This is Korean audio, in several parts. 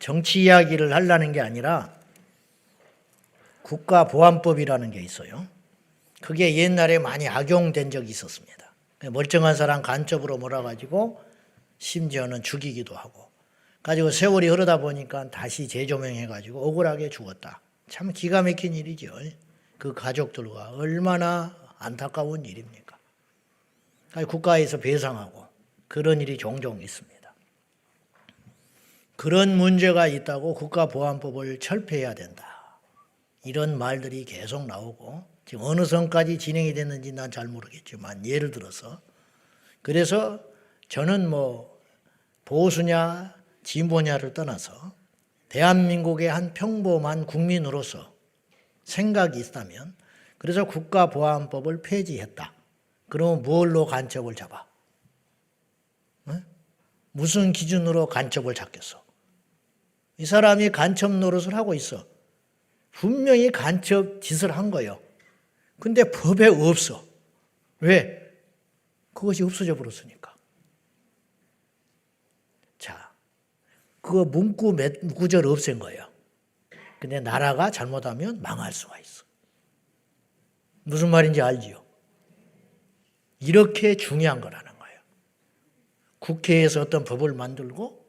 정치 이야기를 하려는 게 아니라 국가보안법이라는 게 있어요. 그게 옛날에 많이 악용된 적이 있었습니다. 멀쩡한 사람 간첩으로 몰아가지고 심지어는 죽이기도 하고 가지고 세월이 흐르다 보니까 다시 재조명해가지고 억울하게 죽었다. 참 기가 막힌 일이죠. 그 가족들과 얼마나 안타까운 일입니까? 국가에서 배상하고 그런 일이 종종 있습니다. 그런 문제가 있다고 국가보안법을 철폐해야 된다. 이런 말들이 계속 나오고 지금 어느 선까지 진행이 됐는지 난 잘 모르겠지만 예를 들어서 그래서 저는 보수냐 진보냐를 떠나서 대한민국의 한 평범한 국민으로서 생각이 있다면 그래서 국가보안법을 폐지했다. 그러면 뭘로 간첩을 잡아? 무슨 기준으로 간첩을 잡겠어? 이 사람이 간첩 노릇을 하고 있어. 분명히 간첩 짓을 한 거예요. 근데 법에 없어. 왜? 그것이 없어져 버렸으니까. 자, 그거 문구 몇 구절 없앤 거예요. 근데 나라가 잘못하면 망할 수가 있어. 무슨 말인지 알지요? 이렇게 중요한 거라는 거예요. 국회에서 어떤 법을 만들고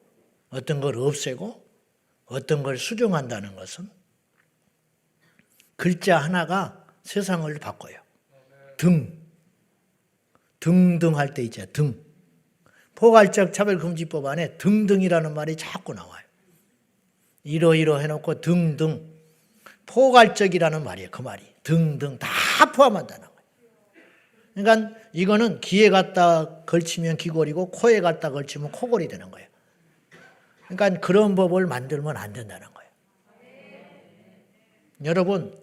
어떤 걸 없애고 어떤 걸 수정한다는 것은 글자 하나가 세상을 바꿔요. 등등 할 때 있죠. 등. 포괄적 차별금지법 안에 등등이라는 말이 자꾸 나와요. 이러이러 해놓고 등등. 포괄적이라는 말이에요. 그 말이. 등등 다 포함한다는 거예요. 그러니까 이거는 귀에 갖다 걸치면 귀걸이고 코에 갖다 걸치면 코걸이 되는 거예요. 그러니까 그런 법을 만들면 안 된다는 거예요. 여러분,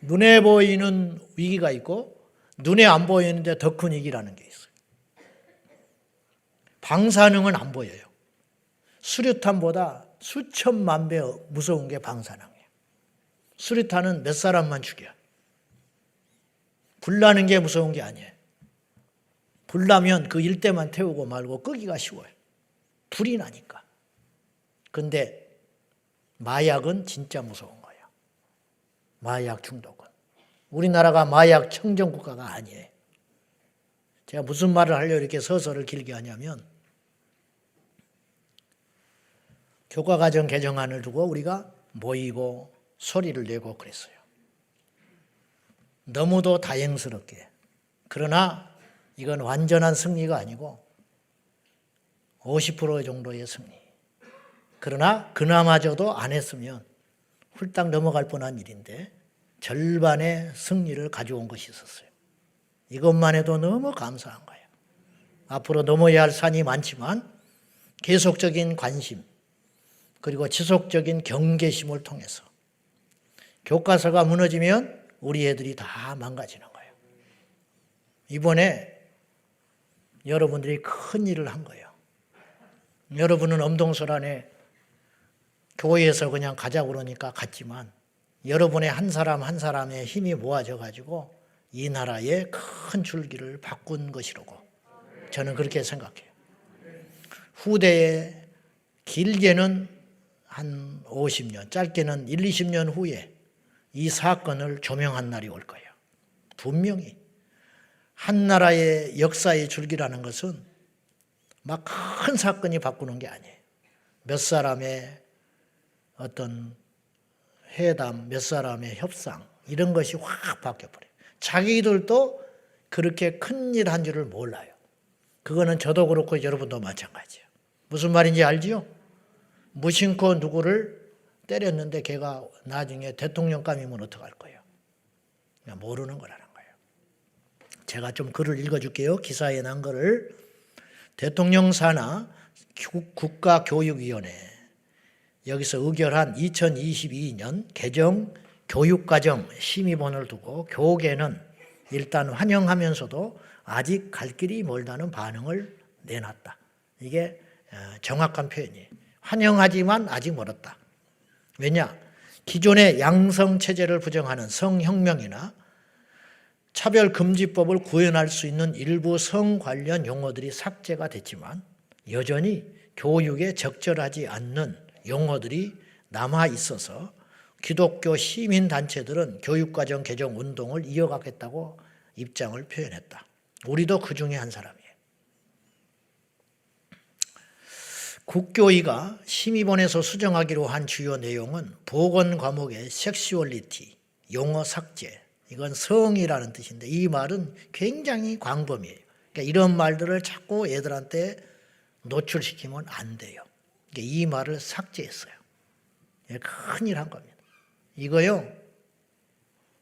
눈에 보이는 위기가 있고 눈에 안 보이는데 더 큰 위기라는 게 있어요. 방사능은 안 보여요. 수류탄보다 수천만 배 무서운 게 방사능이에요. 수류탄은 몇 사람만 죽여요. 불나는 게 무서운 게 아니에요. 불나면 그 일대만 태우고 말고 끄기가 쉬워요. 불이 나니까. 근데 마약은 진짜 무서운 거예요. 마약 중독은. 우리나라가 마약 청정 국가가 아니에요. 제가 무슨 말을 하려고 이렇게 서서를 길게 하냐면 교과과정 개정안을 두고 우리가 모이고 소리를 내고 그랬어요. 너무도 다행스럽게. 그러나 이건 완전한 승리가 아니고 50% 정도의 승리. 그러나 그나마저도 안 했으면 훌딱 넘어갈 뻔한 일인데 절반의 승리를 가져온 것이 있었어요. 이것만 해도 너무 감사한 거예요. 앞으로 넘어야 할 산이 많지만 계속적인 관심 그리고 지속적인 경계심을 통해서 교과서가 무너지면 우리 애들이 다 망가지는 거예요. 이번에 여러분들이 큰 일을 한 거예요. 여러분은 엄동설안에 교회에서 그냥 가자고 그러니까 갔지만 여러분의 한 사람 한 사람의 힘이 모아져 가지고 이 나라의 큰 줄기를 바꾼 것이라고 저는 그렇게 생각해요. 후대에 길게는 한 50년, 짧게는 1, 20년 후에 이 사건을 조명한 날이 올 거예요. 분명히 한 나라의 역사의 줄기라는 것은 막 큰 사건이 바꾸는 게 아니에요. 몇 사람의 어떤 회담, 몇 사람의 협상 이런 것이 확 바뀌어버려요. 자기들도 그렇게 큰일 한 줄을 몰라요. 그거는 저도 그렇고 여러분도 마찬가지예요. 무슨 말인지 알지요? 무심코 누구를 때렸는데 걔가 나중에 대통령감이면 어떡할 거예요? 그냥 모르는 거라는 거예요. 제가 좀 글을 읽어줄게요. 기사에 난 거를. 대통령 산하 국가교육위원회 여기서 의결한 2022년 개정 교육과정 심의본을 두고 교계는 일단 환영하면서도 아직 갈 길이 멀다는 반응을 내놨다. 이게 정확한 표현이에요. 환영하지만 아직 멀었다. 왜냐? 기존의 양성체제를 부정하는 성혁명이나 차별금지법을 구현할 수 있는 일부 성 관련 용어들이 삭제가 됐지만 여전히 교육에 적절하지 않는 용어들이 남아 있어서 기독교 시민단체들은 교육과정 개정 운동을 이어가겠다고 입장을 표현했다. 우리도 그 중에 한 사람이에요. 국교위가 심의본에서 수정하기로 한 주요 내용은 보건 과목의 섹슈얼리티, 용어 삭제, 이건 성이라는 뜻인데 이 말은 굉장히 광범위해요. 그러니까 이런 말들을 자꾸 애들한테 노출시키면 안 돼요. 그러니까 이 말을 삭제했어요. 큰일 한 겁니다. 이거요,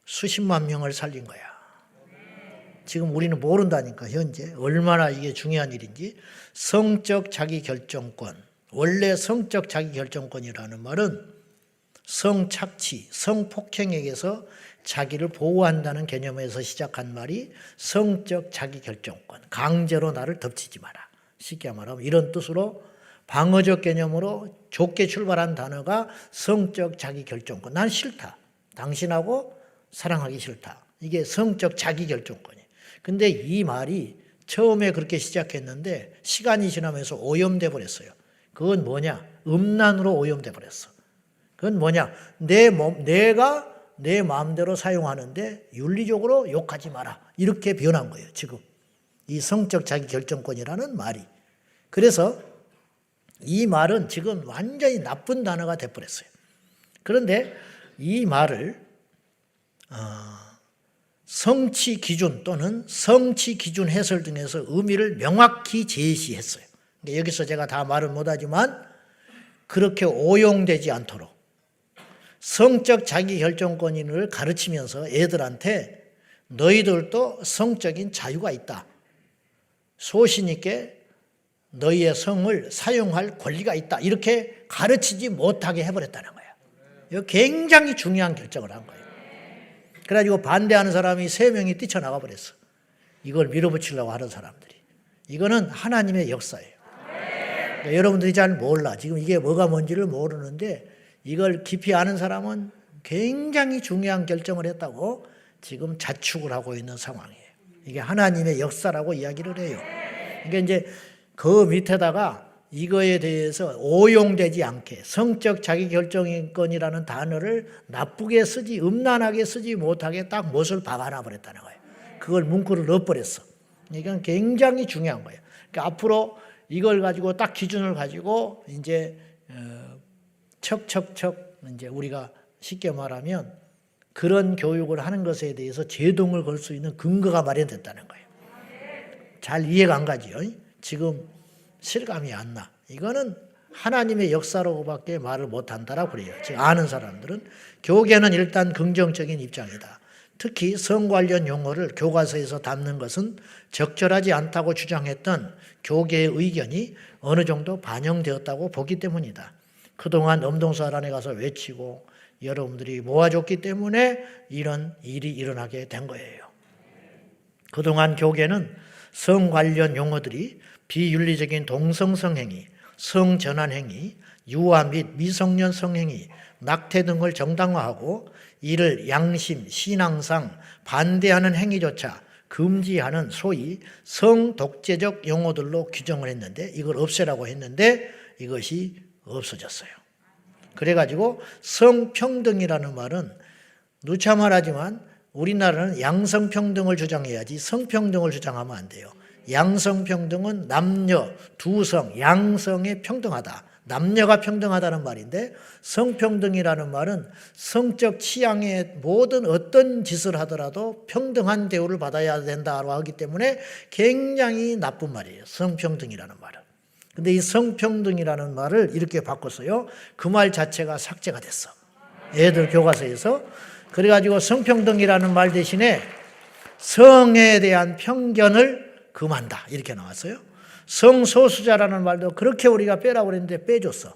수십만 명을 살린 거야. 지금 우리는 모른다니까, 현재. 얼마나 이게 중요한 일인지. 성적 자기결정권. 원래 성적 자기결정권이라는 말은 성착취, 성폭행에게서 자기를 보호한다는 개념에서 시작한 말이 성적 자기결정권. 강제로 나를 덮치지 마라. 쉽게 말하면 이런 뜻으로 방어적 개념으로 좋게 출발한 단어가 성적 자기결정권. 난 싫다. 당신하고 사랑하기 싫다. 이게 성적 자기결정권이에요. 근데 이 말이 처음에 그렇게 시작했는데 시간이 지나면서 오염돼 버렸어요. 그건 뭐냐? 음란으로 오염돼 버렸어. 그건 뭐냐? 내가 내 마음대로 사용하는데 윤리적으로 욕하지 마라. 이렇게 변한 거예요, 지금. 이 성적 자기결정권이라는 말이. 그래서 이 말은 지금 완전히 나쁜 단어가 돼버렸어요. 그런데 이 말을 성취 기준 또는 성취 기준 해설 등에서 의미를 명확히 제시했어요. 그러니까 여기서 제가 다 말은 못하지만 그렇게 오용되지 않도록 성적 자기결정권을 가르치면서 애들한테 너희들도 성적인 자유가 있다. 소신 있게 너희의 성을 사용할 권리가 있다. 이렇게 가르치지 못하게 해버렸다는 거예요. 이거 굉장히 중요한 결정을 한 거예요. 그래가지고 반대하는 사람이 3명이 뛰쳐나가 버렸어. 이걸 밀어붙이려고 하는 사람들이. 이거는 하나님의 역사예요. 그러니까 여러분들이 잘 몰라. 지금 이게 뭐가 뭔지를 모르는데 이걸 깊이 아는 사람은 굉장히 중요한 결정을 했다고 지금 자축을 하고 있는 상황이에요. 이게 하나님의 역사라고 이야기를 해요. 그러니까 이제 그 밑에다가 이거에 대해서 오용되지 않게 성적 자기결정권이라는 단어를 나쁘게 쓰지, 음란하게 쓰지 못하게 딱 못을 박아놔 버렸다는 거예요. 그걸 문구를 넣어버렸어. 이건 굉장히 중요한 거예요. 그러니까 앞으로 이걸 가지고 딱 기준을 가지고 이제 척척척 이제 우리가 쉽게 말하면 그런 교육을 하는 것에 대해서 제동을 걸 수 있는 근거가 마련됐다는 거예요. 잘 이해가 안 가지요. 지금 실감이 안 나. 이거는 하나님의 역사로밖에 말을 못한다라고 그래요. 지금 아는 사람들은. 교계는 일단 긍정적인 입장이다. 특히 성 관련 용어를 교과서에서 담는 것은 적절하지 않다고 주장했던 교계의 의견이 어느 정도 반영되었다고 보기 때문이다. 그동안 엄동사란에 가서 외치고 여러분들이 모아줬기 때문에 이런 일이 일어나게 된 거예요. 그동안 교계는 성 관련 용어들이 비윤리적인 동성성행위, 성전환행위, 유아 및 미성년 성행위, 낙태 등을 정당화하고 이를 양심, 신앙상 반대하는 행위조차 금지하는 소위 성독재적 용어들로 규정을 했는데 이걸 없애라고 했는데 이것이 없어졌어요. 그래가지고 성평등이라는 말은 누차 말하지만 우리나라는 양성평등을 주장해야지 성평등을 주장하면 안 돼요. 양성평등은 남녀, 두성, 양성에 평등하다. 남녀가 평등하다는 말인데 성평등이라는 말은 성적 취향의 모든 어떤 짓을 하더라도 평등한 대우를 받아야 된다고 하기 때문에 굉장히 나쁜 말이에요. 성평등이라는 말은. 근데 이 성평등이라는 말을 이렇게 바꿨어요. 그 말 자체가 삭제가 됐어. 애들 교과서에서. 그래가지고 성평등이라는 말 대신에 성에 대한 편견을 금한다. 이렇게 나왔어요. 성소수자라는 말도 그렇게 우리가 빼라고 그랬는데 빼줬어.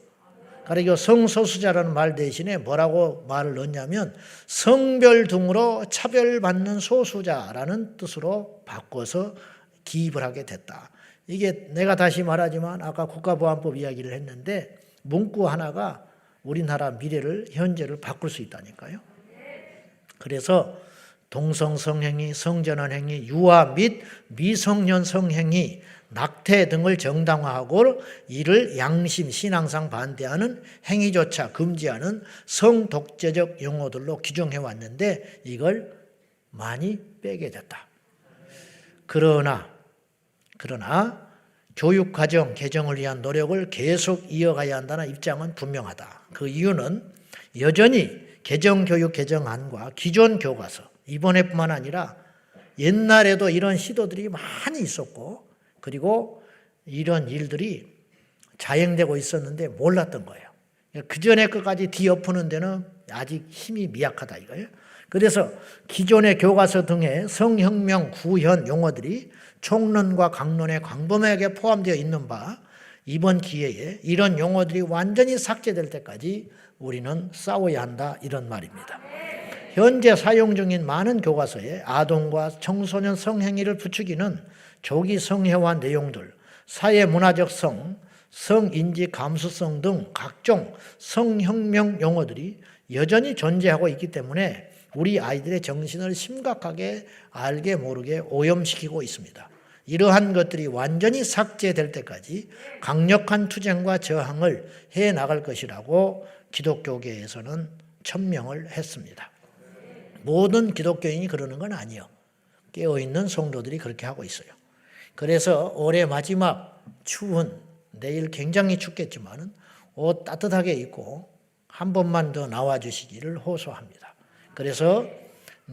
그리고 성소수자라는 말 대신에 뭐라고 말을 넣냐면 성별 등으로 차별받는 소수자라는 뜻으로 바꿔서 기입을 하게 됐다. 이게 내가 다시 말하지만 아까 국가보안법 이야기를 했는데 문구 하나가 우리나라 미래를 현재를 바꿀 수 있다니까요. 그래서 동성 성행위, 성전환 행위, 유아 및 미성년 성행위, 낙태 등을 정당화하고 이를 양심, 신앙상 반대하는 행위조차 금지하는 성독재적 용어들로 규정해 왔는데 이걸 많이 빼게 됐다. 그러나 교육과정 개정을 위한 노력을 계속 이어가야 한다는 입장은 분명하다. 그 이유는 여전히 개정교육 개정안과 기존 교과서, 이번에뿐만 아니라 옛날에도 이런 시도들이 많이 있었고 그리고 이런 일들이 자행되고 있었는데 몰랐던 거예요. 그 전에 것까지 뒤엎는 데는 아직 힘이 미약하다 이거예요. 그래서 기존의 교과서 등의 성혁명 구현 용어들이 총론과 강론에 광범위하게 포함되어 있는 바 이번 기회에 이런 용어들이 완전히 삭제될 때까지 우리는 싸워야 한다 이런 말입니다. 현재 사용 중인 많은 교과서에 아동과 청소년 성행위를 부추기는 조기 성애화 내용들, 사회문화적 성, 성인지 감수성 등 각종 성혁명 용어들이 여전히 존재하고 있기 때문에 우리 아이들의 정신을 심각하게 알게 모르게 오염시키고 있습니다. 이러한 것들이 완전히 삭제될 때까지 강력한 투쟁과 저항을 해나갈 것이라고 기독교계에서는 천명을 했습니다. 모든 기독교인이 그러는 건 아니에요. 깨어있는 성도들이 그렇게 하고 있어요. 그래서 올해 마지막 추운, 내일 굉장히 춥겠지만 옷 따뜻하게 입고 한 번만 더 나와주시기를 호소합니다. 그래서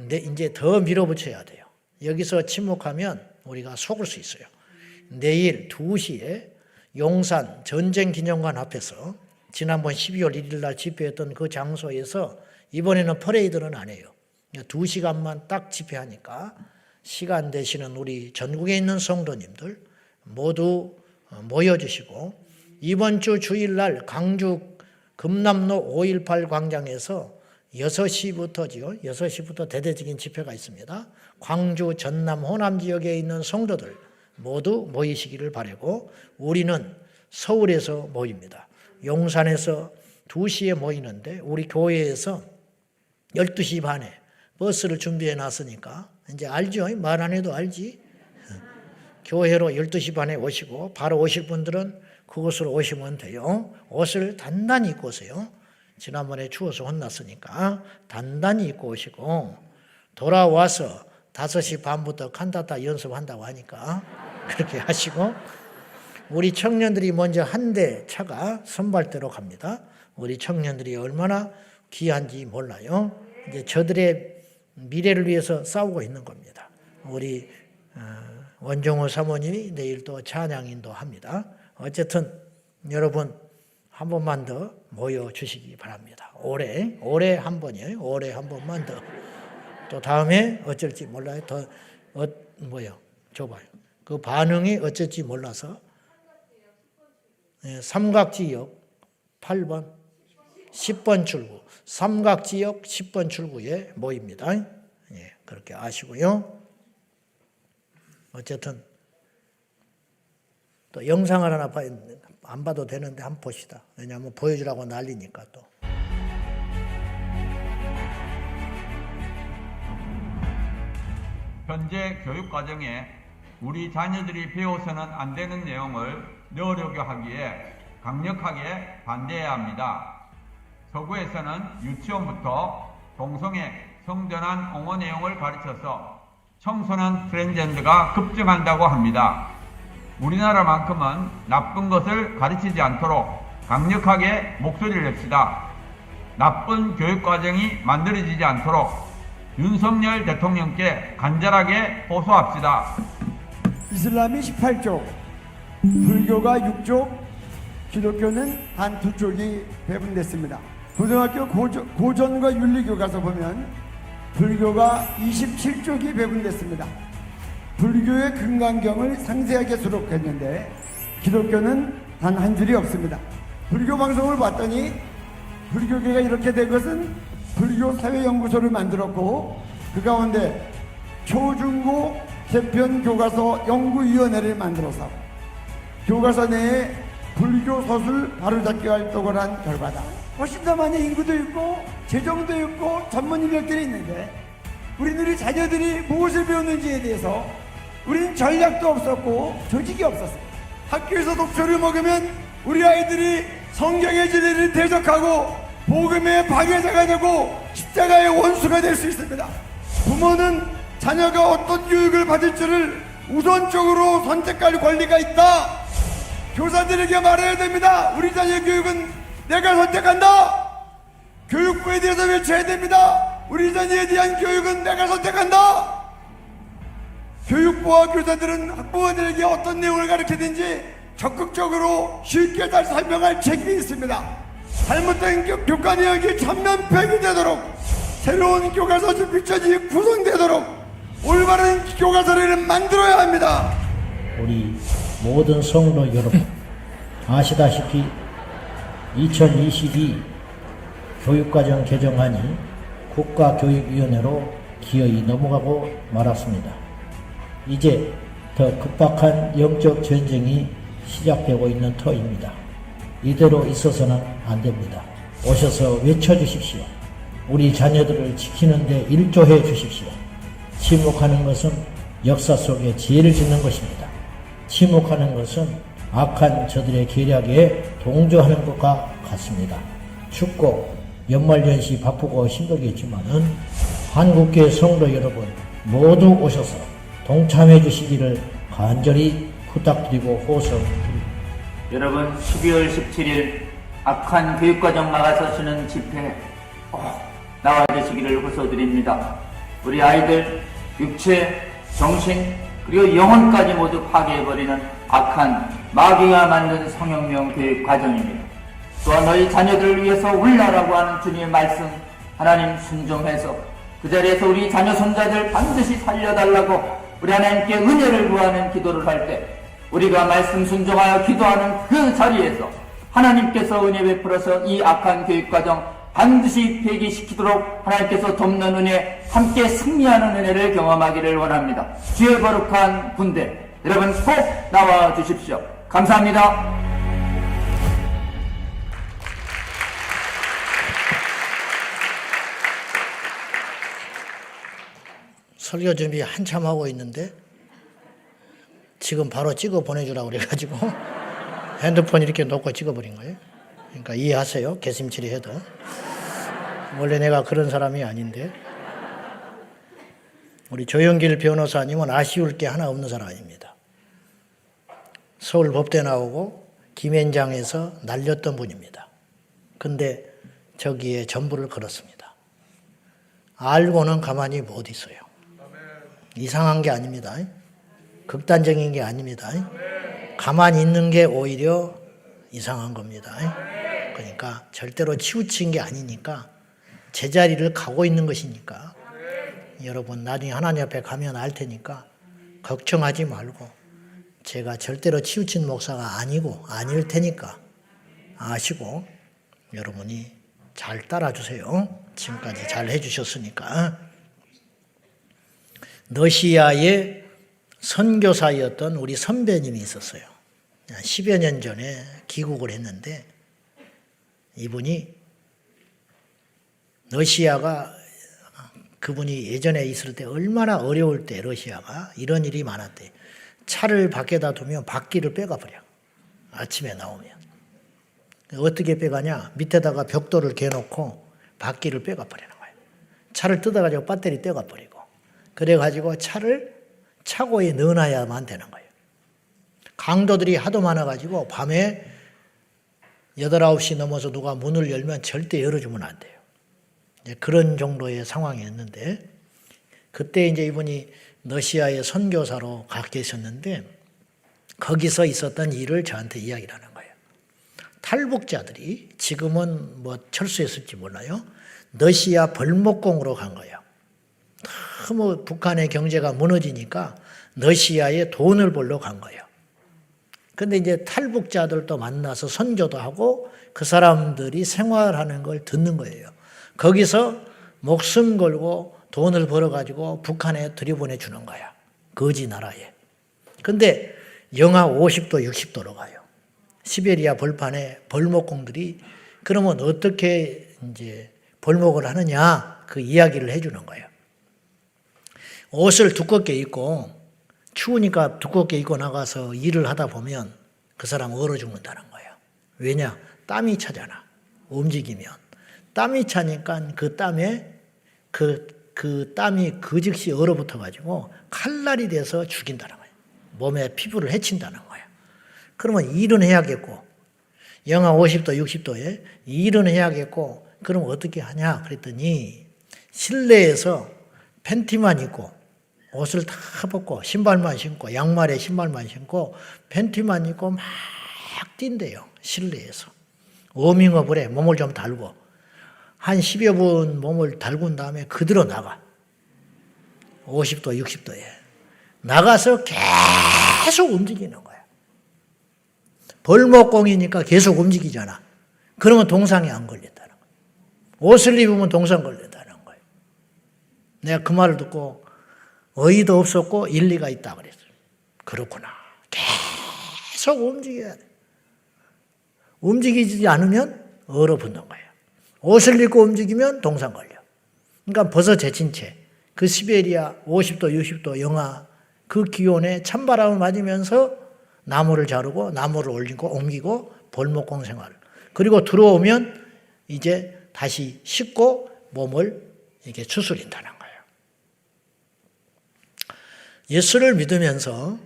이제 더 밀어붙여야 돼요. 여기서 침묵하면 우리가 속을 수 있어요. 내일 2시에 용산 전쟁기념관 앞에서 지난번 12월 1일 날 집회했던 그 장소에서 이번에는 퍼레이드는 안 해요. 2시간만 딱 집회하니까 시간 되시는 우리 전국에 있는 성도님들 모두 모여주시고 이번 주 주일날 강주 금남로 5.18 광장에서 6시부터지요. 6시부터 대대적인 집회가 있습니다. 광주, 전남, 호남 지역에 있는 성도들 모두 모이시기를 바라고 우리는 서울에서 모입니다. 용산에서 2시에 모이는데 우리 교회에서 12시 반에 버스를 준비해 놨으니까 이제 알죠? 말 안 해도 알지? 교회로 12시 반에 오시고 바로 오실 분들은 그곳으로 오시면 돼요. 옷을 단단히 입고 오세요. 지난번에 추워서 혼났으니까 단단히 입고 오시고 돌아와서 5시 반부터 칸타타 연습한다고 하니까 그렇게 하시고 우리 청년들이 먼저 한 대 차가 선발대로 갑니다. 우리 청년들이 얼마나 귀한지 몰라요. 이제 저들의 미래를 위해서 싸우고 있는 겁니다. 우리 원종호 사모님이 내일 또 찬양인도 합니다. 어쨌든 여러분 한 번만 더 모여주시기 바랍니다. 올해 한 번이에요. 올해 한 번만 더. 또 다음에 어쩔지 몰라요. 더 줘봐요. 그 반응이 어쩔지 몰라서 삼각지역 8번 10번 출구 삼각지역 10번 출구에 모입니다. 그렇게 아시고요. 어쨌든 또 영상을 하나 안 봐도 되는데 한번 봅시다. 왜냐하면 보여주라고 난리니까 또. 현재 교육과정에 우리 자녀들이 배워서는 안 되는 내용을 넣으려고 하기에 강력하게 반대해야 합니다. 서구에서는 유치원부터 동성애, 성전환 옹호 내용을 가르쳐서 청소년 트랜스젠더가 급증한다고 합니다. 우리나라만큼은 나쁜 것을 가르치지 않도록 강력하게 목소리를 냅시다. 나쁜 교육과정이 만들어지지 않도록 윤석열 대통령께 간절하게 호소합시다. 이슬람이 18쪽, 불교가 6쪽, 기독교는 단 2쪽이 배분됐습니다. 고등학교 고전과 윤리교 가서 보면 불교가 27쪽이 배분됐습니다. 불교의 금강경을 상세하게 수록했는데 기독교는 단 한 줄이 없습니다. 불교 방송을 봤더니 불교계가 이렇게 된 것은 불교 사회연구소를 만들었고 그 가운데 초중고 개편 교과서 연구위원회를 만들어서 교과서 내에 불교 서술 바로잡기 활동을 한 결과다. 훨씬 더 많은 인구도 있고 재정도 있고 전문 인력들이 있는데 우리 자녀들이 무엇을 배웠는지에 대해서 우리는 전략도 없었고 조직이 없었어요. 학교에서 독초를 먹으면 우리 아이들이 성경의 진리를 대적하고 복음의 방해자가 되고 십자가의 원수가 될 수 있습니다. 부모는 자녀가 어떤 교육을 받을지를 우선적으로 선택할 권리가 있다. 교사들에게 말해야 됩니다. 우리 자녀의 교육은 내가 선택한다. 교육부에 대해서 외쳐야 됩니다. 우리 자녀에 대한 교육은 내가 선택한다. 교육부와 교사들은 학부모들에게 어떤 내용을 가르치든지 적극적으로 쉽게 잘 설명할 책임이 있습니다. 잘못된 교과 내역이 전면폐기 되도록, 새로운 교과서 준비편이 구성되도록 올바른 교과서를 만들어야 합니다. 우리 모든 성도 여러분, 아시다시피 2022 교육과정 개정안이 국가교육위원회로 기어이 넘어가고 말았습니다. 이제 더 급박한 영적 전쟁이 시작되고 있는 터입니다. 이대로 있어서는 안 됩니다. 오셔서 외쳐주십시오. 우리 자녀들을 지키는 데 일조해 주십시오. 침묵하는 것은 역사 속에 죄를 짓는 것입니다. 침묵하는 것은 악한 저들의 계략에 동조하는 것과 같습니다. 춥고 연말연시 바쁘고 힘들겠지만은 한국교회 성도 여러분 모두 오셔서 동참해 주시기를 간절히 부탁드리고 호소드립니다. 여러분 12월 17일 악한 교육과정 막아서시는 집회에 꼭 나와주시기를 호소드립니다. 우리 아이들 육체, 정신 그리고 영혼까지 모두 파괴해버리는 악한 마귀가 만든 성혁명 교육과정입니다. 또한 너희 자녀들을 위해서 울라라고 하는 주님의 말씀 하나님 순종해서 그 자리에서 우리 자녀 손자들 반드시 살려달라고 우리 하나님께 은혜를 구하는 기도를 할 때 우리가 말씀 순종하여 기도하는 그 자리에서 하나님께서 은혜 베풀어서 이 악한 교육과정 반드시 폐기시키도록 하나님께서 돕는 은혜, 함께 승리하는 은혜를 경험하기를 원합니다. 주의 거룩한 군대 여러분 꼭 나와 주십시오. 감사합니다. 설교 준비 한참 하고 있는데 지금 바로 찍어 보내주라고 그래가지고 핸드폰 이렇게 놓고 찍어버린 거예요. 그러니까 이해하세요. 개심치레 해도. 원래 내가 그런 사람이 아닌데. 우리 조영길 변호사님은 아쉬울 게 하나 없는 사람입니다. 서울법대 나오고 김앤장에서 날렸던 분입니다. 근데 저기에 전부를 걸었습니다. 알고는 가만히 못 있어요. 이상한 게 아닙니다. 극단적인 게 아닙니다. 가만히 있는 게 오히려 이상한 겁니다. 그러니까 절대로 치우친 게 아니니까 제자리를 가고 있는 것이니까 여러분 나중에 하나님 앞에 가면 알 테니까 걱정하지 말고 제가 절대로 치우친 목사가 아니고 아닐 테니까 아시고 여러분이 잘 따라주세요. 지금까지 잘 해주셨으니까. 러시아의 선교사였던 우리 선배님이 있었어요. 10여 년 전에 귀국을 했는데 이분이 러시아가 그분이 예전에 있을 때 얼마나 어려울 때 러시아가 이런 일이 많았대. 차를 밖에다 두면 바퀴를 빼가버려. 아침에 나오면. 어떻게 빼가냐? 밑에다가 벽돌을 개놓고 바퀴를 빼가버리는 거예요. 차를 뜯어가지고 배터리 떼가버리고 그래가지고 차를 차고에 넣어놔야만 되는 거예요. 강도들이 하도 많아가지고 밤에 8, 9시 넘어서 누가 문을 열면 절대 열어주면 안 돼요. 그런 정도의 상황이었는데 그때 이제 이분이 러시아의 선교사로 가 계셨는데 거기서 있었던 일을 저한테 이야기를 하는 거예요. 탈북자들이 지금은 뭐 철수했을지 몰라요. 러시아 벌목공으로 간 거예요. 너무 북한의 경제가 무너지니까 러시아에 돈을 벌러 간 거예요. 근데 이제 탈북자들도 만나서 선교도 하고 그 사람들이 생활하는 걸 듣는 거예요. 거기서 목숨 걸고 돈을 벌어가지고 북한에 들여보내 주는 거야. 거지 나라에. 근데 영하 50도, 60도로 가요. 시베리아 벌판에 벌목공들이 그러면 어떻게 이제 벌목을 하느냐 그 이야기를 해주는 거예요. 옷을 두껍게 입고 추우니까 두껍게 입고 나가서 일을 하다 보면 그 사람 얼어 죽는다는 거예요. 왜냐? 땀이 차잖아. 움직이면. 땀이 차니까 그 땀에 그 땀이 그 즉시 얼어붙어 가지고 칼날이 돼서 죽인다는 거예요. 몸에 피부를 해친다는 거예요. 그러면 일은 해야겠고 영하 50도 60도에 일은 해야겠고 그럼 어떻게 하냐 그랬더니 실내에서 팬티만 입고 옷을 다 벗고 신발만 신고 양말에 신발만 신고 팬티만 입고 막 뛴대요. 실내에서. 워밍업을 해. 몸을 좀 달고 한 10여 분 몸을 달군 다음에 그대로 나가. 50도 60도에 나가서 계속 움직이는 거야. 벌목공이니까 계속 움직이잖아. 그러면 동상에 안 걸린다는 거야. 옷을 입으면 동상 걸린다는 거예요. 내가 그 말을 듣고 어이도 없었고 일리가 있다 그랬어요. 그렇구나. 계속 움직여야 돼. 움직이지 않으면 얼어붙는 거예요. 옷을 입고 움직이면 동상 걸려. 그러니까 벗어 제친 채 그 시베리아 50도 60도 영하 그 기온에 찬바람을 맞으면서 나무를 자르고 나무를 옮기고 벌목공 생활. 그리고 들어오면 이제 다시 씻고 몸을 이렇게 추스린다는 거예요. 예수를 믿으면서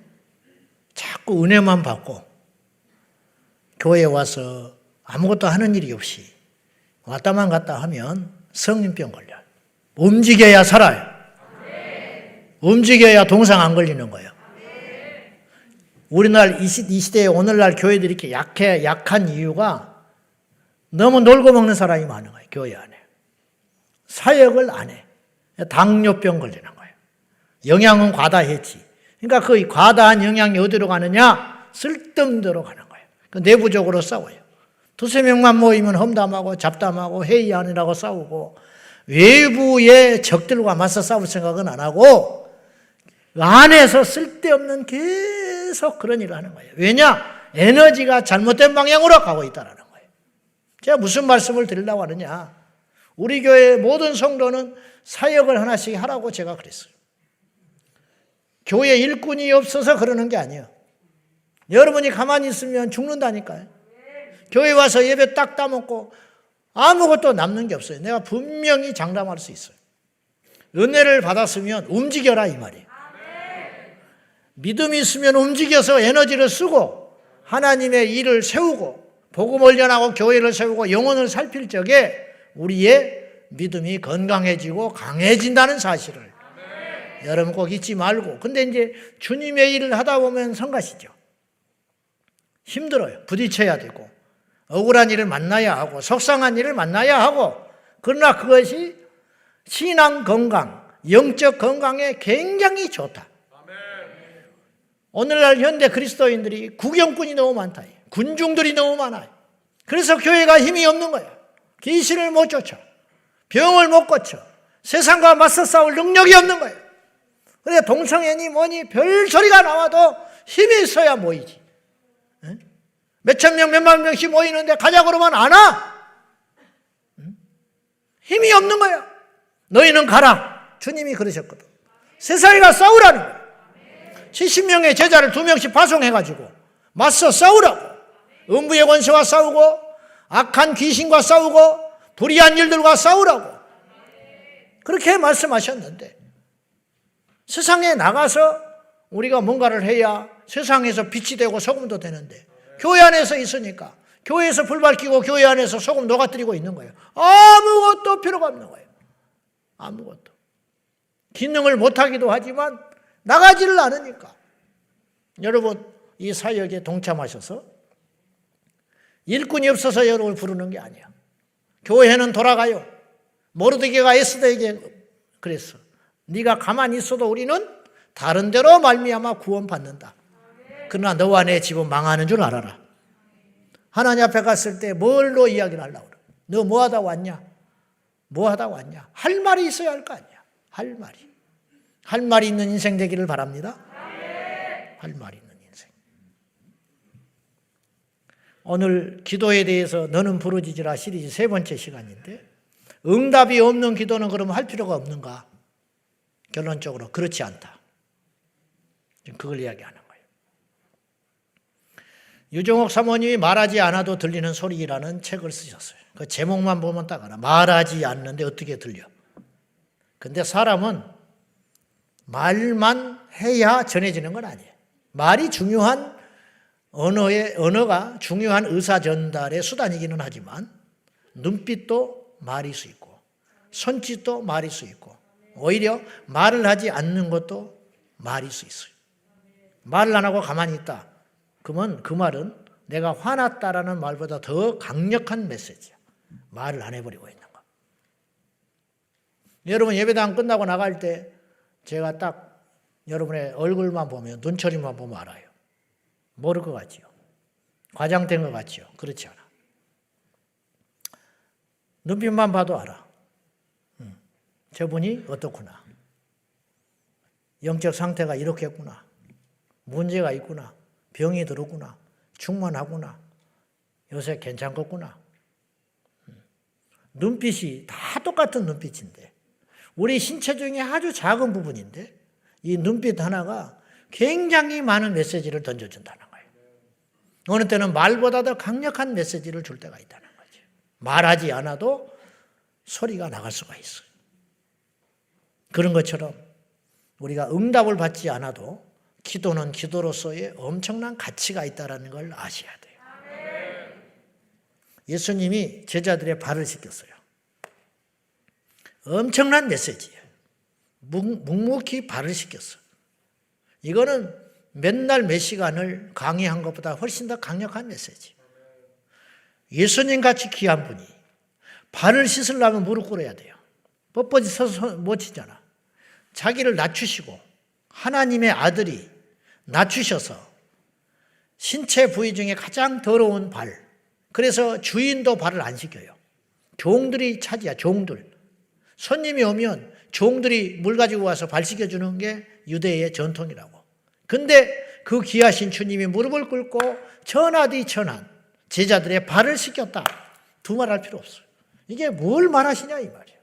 자꾸 은혜만 받고 교회에 와서 아무것도 하는 일이 없이 왔다만 갔다 하면 성인병 걸려요. 움직여야 살아요. 움직여야 동상 안 걸리는 거예요. 우리날 이 시대에 오늘날 교회들이 이렇게 약한 이유가 너무 놀고 먹는 사람이 많은 거예요. 교회 안에. 사역을 안 해. 당뇨병 걸리는 거예요. 영양은 과다했지. 그러니까 그 과다한 영양이 어디로 가느냐? 쓸데없는 데로 가는 거예요. 내부적으로 싸워요. 두세 명만 모이면 험담하고 잡담하고 회의 아니라고 싸우고 외부의 적들과 맞서 싸울 생각은 안 하고 안에서 쓸데없는 계속 그런 일을 하는 거예요. 왜냐? 에너지가 잘못된 방향으로 가고 있다는 거예요. 제가 무슨 말씀을 드리려고 하느냐? 우리 교회 모든 성도는 사역을 하나씩 하라고 제가 그랬어요. 교회 일꾼이 없어서 그러는 게 아니에요. 여러분이 가만히 있으면 죽는다니까요. 교회 와서 예배 딱 따먹고 아무것도 남는 게 없어요. 내가 분명히 장담할 수 있어요. 은혜를 받았으면 움직여라 이 말이에요. 믿음이 있으면 움직여서 에너지를 쓰고 하나님의 일을 세우고 복음을 전하고 교회를 세우고 영혼을 살필 적에 우리의 믿음이 건강해지고 강해진다는 사실을 여러분 꼭 잊지 말고. 근데 이제 주님의 일을 하다 보면 성가시죠. 힘들어요. 부딪혀야 되고 억울한 일을 만나야 하고 속상한 일을 만나야 하고 그러나 그것이 신앙 건강, 영적 건강에 굉장히 좋다. 오늘날 현대 그리스도인들이 구경꾼이 너무 많다. 군중들이 너무 많아요. 그래서 교회가 힘이 없는 거예요. 귀신을 못 쫓아. 병을 못 고쳐. 세상과 맞서 싸울 능력이 없는 거예요. 그래 동성애니 뭐니 별 소리가 나와도 힘이 있어야 모이지. 몇천 명, 몇만 명씩 모이는데 가자 그러면 안 와. 힘이 없는 거야. 너희는 가라. 주님이 그러셨거든. 세상이가 싸우라는 거야. 70명의 제자를 2명씩 파송해가지고 맞서 싸우라고. 음부의 권세와 싸우고 악한 귀신과 싸우고 불의한 일들과 싸우라고. 그렇게 말씀하셨는데 세상에 나가서 우리가 뭔가를 해야 세상에서 빛이 되고 소금도 되는데 교회 안에서 있으니까 교회에서 불 밝히고 교회 안에서 소금 녹아뜨리고 있는 거예요. 아무것도 필요가 없는 거예요. 아무것도. 기능을 못하기도 하지만 나가지를 않으니까. 여러분 이 사역에 동참하셔서 일꾼이 없어서 여러분을 부르는 게 아니야. 교회는 돌아가요. 모르드게가 에스더에게 그랬어. 네가 가만히 있어도 우리는 다른 데로 말미암아 구원받는다. 그러나 너와 내 집은 망하는 줄 알아라. 하나님 앞에 갔을 때 뭘로 이야기를 하려고 그래? 너 뭐 하다 왔냐? 뭐 하다 왔냐? 할 말이 있어야 할 거 아니야. 할 말이. 할 말이 있는 인생 되기를 바랍니다. 할 말이 있는 인생. 오늘 기도에 대해서 너는 부르짖으라 시리즈 3번째 시간인데 응답이 없는 기도는 그러면 할 필요가 없는가? 결론적으로 그렇지 않다. 지금 그걸 이야기하는 거예요. 유정옥 사모님이 말하지 않아도 들리는 소리라는 책을 쓰셨어요. 그 제목만 보면 딱 알아. 말하지 않는데 어떻게 들려. 근데 사람은 말만 해야 전해지는 건 아니에요. 말이 중요한 언어가 중요한 의사 전달의 수단이기는 하지만 눈빛도 말일 수 있고 손짓도 말일 수 있고 오히려 말을 하지 않는 것도 말일 수 있어요. 말을 안 하고 가만히 있다. 그러면 그 말은 내가 화났다라는 말보다 더 강력한 메시지야. 말을 안 해버리고 있는 거. 여러분 예배당 끝나고 나갈 때 제가 딱 여러분의 얼굴만 보면 눈초리만 보면 알아요. 모를 것 같지요. 과장된 것 같지요. 그렇지 않아. 눈빛만 봐도 알아. 저분이 어떻구나. 영적 상태가 이렇겠구나. 문제가 있구나. 병이 들었구나. 충만하구나. 요새 괜찮겠구나. 눈빛이 다 똑같은 눈빛인데 우리 신체 중에 아주 작은 부분인데 이 눈빛 하나가 굉장히 많은 메시지를 던져준다는 거예요. 어느 때는 말보다 더 강력한 메시지를 줄 때가 있다는 거죠. 말하지 않아도 소리가 나갈 수가 있어요. 그런 것처럼 우리가 응답을 받지 않아도 기도는 기도로서의 엄청난 가치가 있다는 걸 아셔야 돼요. 예수님이 제자들의 발을 씻겼어요. 엄청난 메시지예요. 묵묵히 발을 씻겼어요. 이거는 맨날 몇 시간을 강의한 것보다 훨씬 더 강력한 메시지. 예수님같이 귀한 분이 발을 씻으려면 무릎 꿇어야 돼요. 뻣뻣이 서서 못 치잖아. 자기를 낮추시고 하나님의 아들이 낮추셔서 신체 부위 중에 가장 더러운 발. 그래서 주인도 발을 안 씻겨요. 종들이 차지야, 종들. 손님이 오면 종들이 물 가지고 와서 발 씻겨주는 게 유대의 전통이라고. 근데 그 귀하신 주님이 무릎을 꿇고 천하디 천한 제자들의 발을 씻겼다. 두말할 필요 없어요. 이게 뭘 말하시냐 이 말이에요.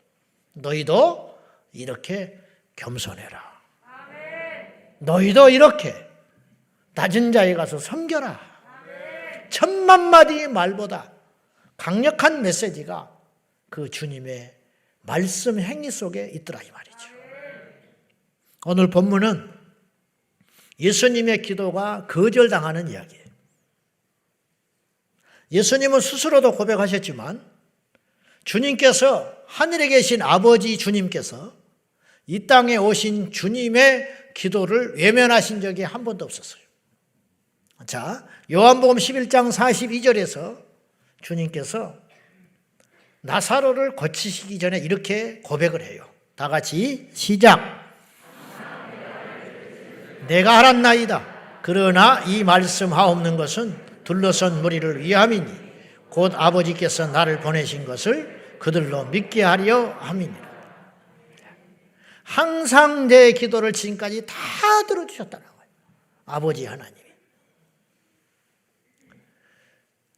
너희도 이렇게 겸손해라. 너희도 이렇게 낮은 자에 가서 섬겨라. 10,000마디의 말보다 강력한 메시지가 그 주님의 말씀 행위 속에 있더라 이 말이죠. 오늘 본문은 예수님의 기도가 거절당하는 이야기예요. 예수님은 스스로도 고백하셨지만 주님께서 하늘에 계신 아버지 주님께서 이 땅에 오신 주님의 기도를 외면하신 적이 한 번도 없었어요. 자, 요한복음 11장 42절에서 주님께서 나사로를 고치시기 전에 이렇게 고백을 해요. 다 같이 시작. 내가 알았나이다. 그러나 이 말씀하옵는 것은 둘러선 무리를 위함이니 곧 아버지께서 나를 보내신 것을 그들로 믿게 하려 함이니라. 항상 내 기도를 지금까지 다 들어주셨다는 거예요. 아버지 하나님이.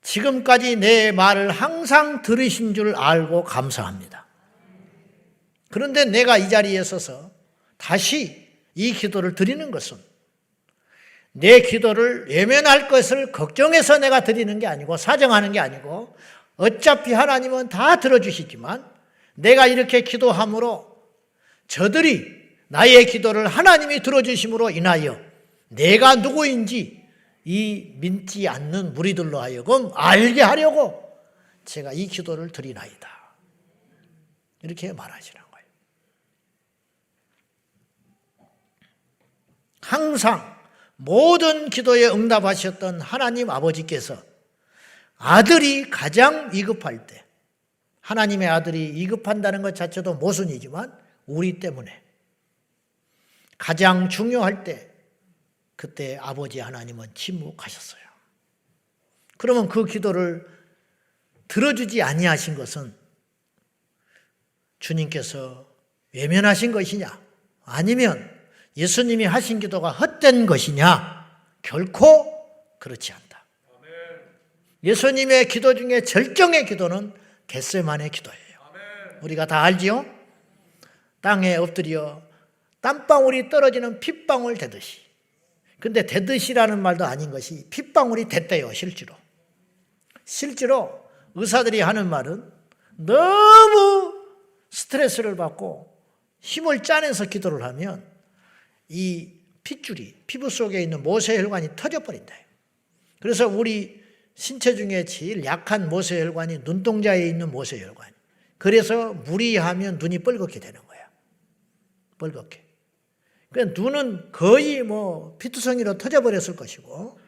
지금까지 내 말을 항상 들으신 줄 알고 감사합니다. 그런데 내가 이 자리에 서서 다시 이 기도를 드리는 것은 내 기도를 외면할 것을 걱정해서 내가 드리는 게 아니고 사정하는 게 아니고 어차피 하나님은 다 들어주시지만 내가 이렇게 기도함으로 저들이 나의 기도를 하나님이 들어주심으로 인하여 내가 누구인지 이 믿지 않는 무리들로 하여금 알게 하려고 제가 이 기도를 드리나이다. 이렇게 말하시는 거예요. 항상 모든 기도에 응답하셨던 하나님 아버지께서 아들이 가장 위급할 때, 하나님의 아들이 위급한다는 것 자체도 모순이지만 우리 때문에 가장 중요할 때 그때 아버지 하나님은 침묵하셨어요. 그러면 그 기도를 들어주지 아니하신 것은 주님께서 외면하신 것이냐 아니면 예수님이 하신 기도가 헛된 것이냐? 결코 그렇지 않다. 예수님의 기도 중에 절정의 기도는 겟세마네 기도예요. 우리가 다 알지요? 땅에 엎드려 땀방울이 떨어지는 핏방울 되듯이. 근데 되듯이라는 말도 아닌 것이 핏방울이 됐대요, 실제로. 실제로 의사들이 하는 말은 너무 스트레스를 받고 힘을 짜내서 기도를 하면 이 핏줄이 피부 속에 있는 모세혈관이 터져버린다. 그래서 우리 신체 중에 제일 약한 모세혈관이 눈동자에 있는 모세혈관. 그래서 무리하면 눈이 뻘겋게 되는 거야. 뻘겋게. 그러니까 눈은 거의 피투성이로 터져버렸을 것이고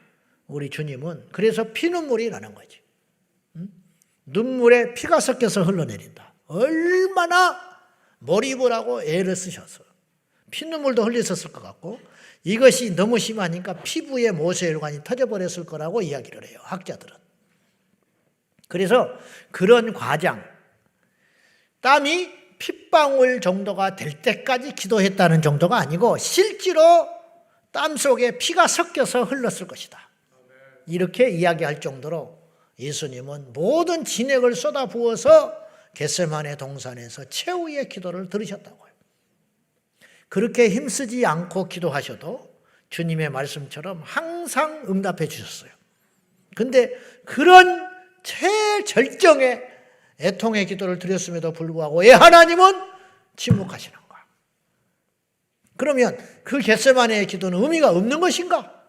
우리 주님은 그래서 피눈물이 나는 거지. 눈물에 피가 섞여서 흘러내린다. 얼마나 몰입을 하고 애를 쓰셔서 피눈물도 흘렸었을 것 같고 이것이 너무 심하니까 피부에 모세혈관이 터져버렸을 거라고 이야기를 해요. 학자들은. 그래서 그런 과장, 땀이 핏방울 정도가 될 때까지 기도했다는 정도가 아니고 실제로 땀 속에 피가 섞여서 흘렀을 것이다. 이렇게 이야기할 정도로 예수님은 모든 진액을 쏟아부어서 겟세마네 동산에서 최후의 기도를 들으셨다고요. 그렇게 힘쓰지 않고 기도하셔도 주님의 말씀처럼 항상 응답해 주셨어요. 근데 그런 최절정의 애통의 기도를 드렸음에도 불구하고 왜 하나님은 침묵하시는 거야? 그러면 그 겟세마네의 기도는 의미가 없는 것인가?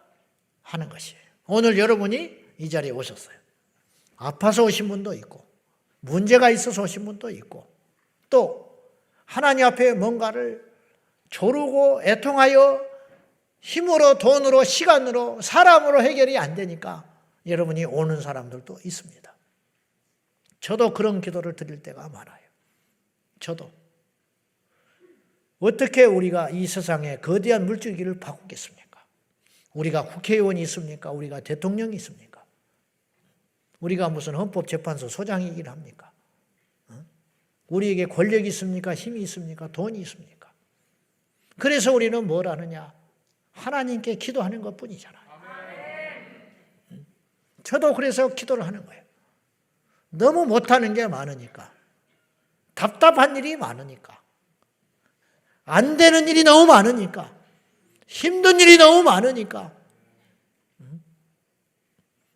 하는 것이에요. 오늘 여러분이 이 자리에 오셨어요. 아파서 오신 분도 있고 문제가 있어서 오신 분도 있고 또 하나님 앞에 뭔가를 조르고 애통하여 힘으로 돈으로 시간으로 사람으로 해결이 안 되니까 여러분이 오는 사람들도 있습니다. 저도 그런 기도를 드릴 때가 많아요. 저도. 어떻게 우리가 이 세상에 거대한 물줄기를 바꾸겠습니까? 우리가 국회의원이 있습니까? 우리가 대통령이 있습니까? 우리가 무슨 헌법재판소 소장이긴 합니까? 우리에게 권력이 있습니까? 힘이 있습니까? 돈이 있습니까? 그래서 우리는 뭘 하느냐? 하나님께 기도하는 것뿐이잖아요. 저도 그래서 기도를 하는 거예요. 너무 못하는 게 많으니까. 답답한 일이 많으니까. 안 되는 일이 너무 많으니까. 힘든 일이 너무 많으니까.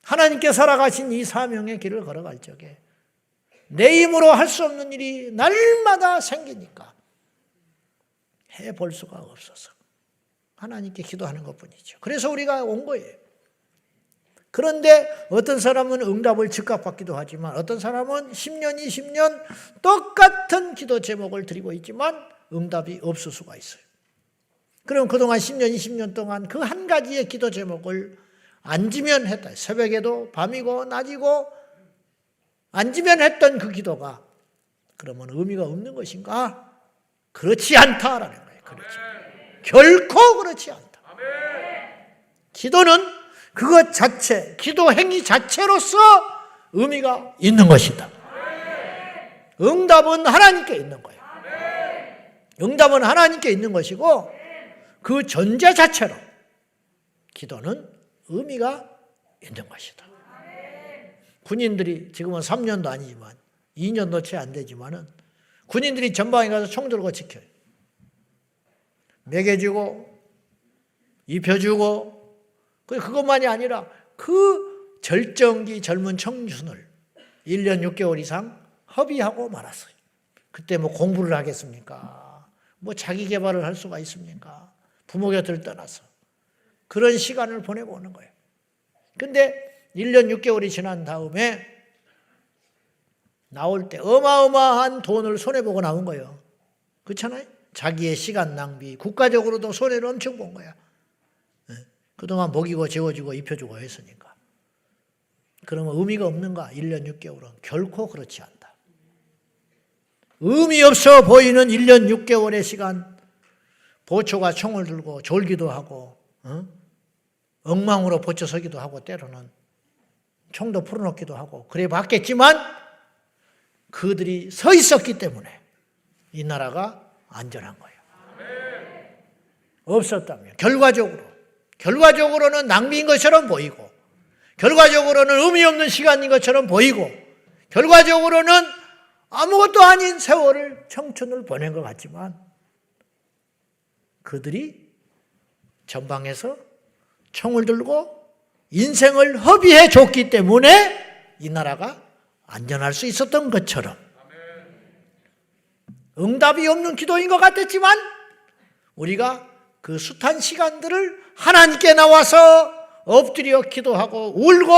하나님께 살아가신 이 사명의 길을 걸어갈 적에 내 힘으로 할 수 없는 일이 날마다 생기니까 해볼 수가 없어서 하나님께 기도하는 것뿐이죠. 그래서 우리가 온 거예요. 그런데 어떤 사람은 응답을 즉각 받기도 하지만 어떤 사람은 10년, 20년 똑같은 기도 제목을 드리고 있지만 응답이 없을 수가 있어요. 그럼 그동안 10년, 20년 동안 그 한 가지의 기도 제목을 앉으면 했다. 새벽에도 밤이고 낮이고 앉으면 했던 그 기도가 그러면 의미가 없는 것인가? 그렇지 않다라는 거예요. 그렇지. 결코 그렇지 않다. 기도는 그것 자체, 기도 행위 자체로서 의미가 있는 것이다. 응답은 하나님께 있는 거예요. 응답은 하나님께 있는 것이고 그 존재 자체로 기도는 의미가 있는 것이다. 군인들이 지금은 3년도 아니지만 2년도 채 안 되지만은 군인들이 전방에 가서 총 들고 지켜요. 먹여주고 입혀주고 그것만이 아니라 그 절정기 젊은 청춘을 1년 6개월 이상 허비하고 말았어요. 그때 뭐 공부를 하겠습니까? 뭐 자기 개발을 할 수가 있습니까? 부모 곁을 떠나서 그런 시간을 보내고 오는 거예요. 근데 1년 6개월이 지난 다음에 나올 때 어마어마한 돈을 손해보고 나온 거예요. 그렇잖아요? 자기의 시간 낭비, 국가적으로도 손해를 엄청 본 거야. 그동안 먹이고 재워주고 입혀주고 했으니까. 그러면 의미가 없는가? 1년 6개월은 결코 그렇지 않다. 의미 없어 보이는 1년 6개월의 시간 보초가 총을 들고 졸기도 하고 엉망으로 버텨서기도 하고 때로는 총도 풀어놓기도 하고 그래 봤겠지만 그들이 서 있었기 때문에 이 나라가 안전한 거예요. 없었다면 결과적으로는 낭비인 것처럼 보이고 결과적으로는 의미 없는 시간인 것처럼 보이고 결과적으로는 아무것도 아닌 세월을 청춘을 보낸 것 같지만 그들이 전방에서 총을 들고 인생을 허비해 줬기 때문에 이 나라가 안전할 수 있었던 것처럼 응답이 없는 기도인 것 같았지만 우리가 그 숱한 시간들을 하나님께 나와서 엎드려 기도하고 울고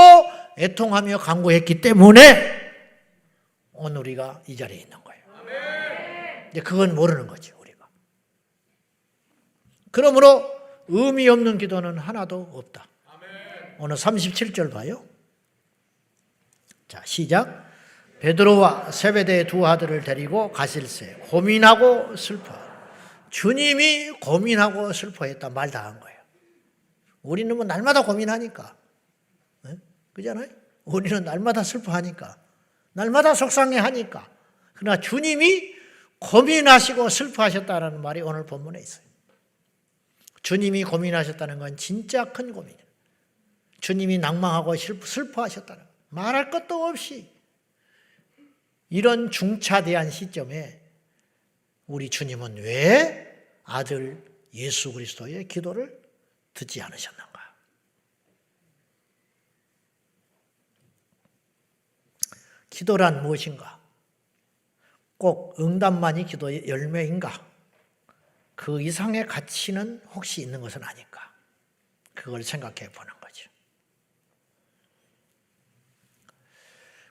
애통하며 간구했기 때문에 오늘 우리가 이 자리에 있는 거예요. 이제 그건 모르는 거지 우리가. 그러므로 의미 없는 기도는 하나도 없다. 오늘 37절 봐요. 자, 시작. 베드로와 세베대의 두 아들을 데리고 가실새 고민하고 슬퍼. 주님이 고민하고 슬퍼했다 말 다 한 거예요. 우리는 뭐 날마다 고민하니까. 네? 그잖아요? 우리는 날마다 슬퍼하니까. 날마다 속상해하니까. 그러나 주님이 고민하시고 슬퍼하셨다는 말이 오늘 본문에 있어요. 주님이 고민하셨다는 건 진짜 큰 고민이에요. 주님이 낭망하고 슬퍼하셨다는 거예요. 말할 것도 없이 이런 중차대한 시점에 우리 주님은 왜 아들 예수 그리스도의 기도를 듣지 않으셨는가? 기도란 무엇인가? 꼭 응답만이 기도의 열매인가? 그 이상의 가치는 혹시 있는 것은 아닌가? 그걸 생각해 보는 거죠.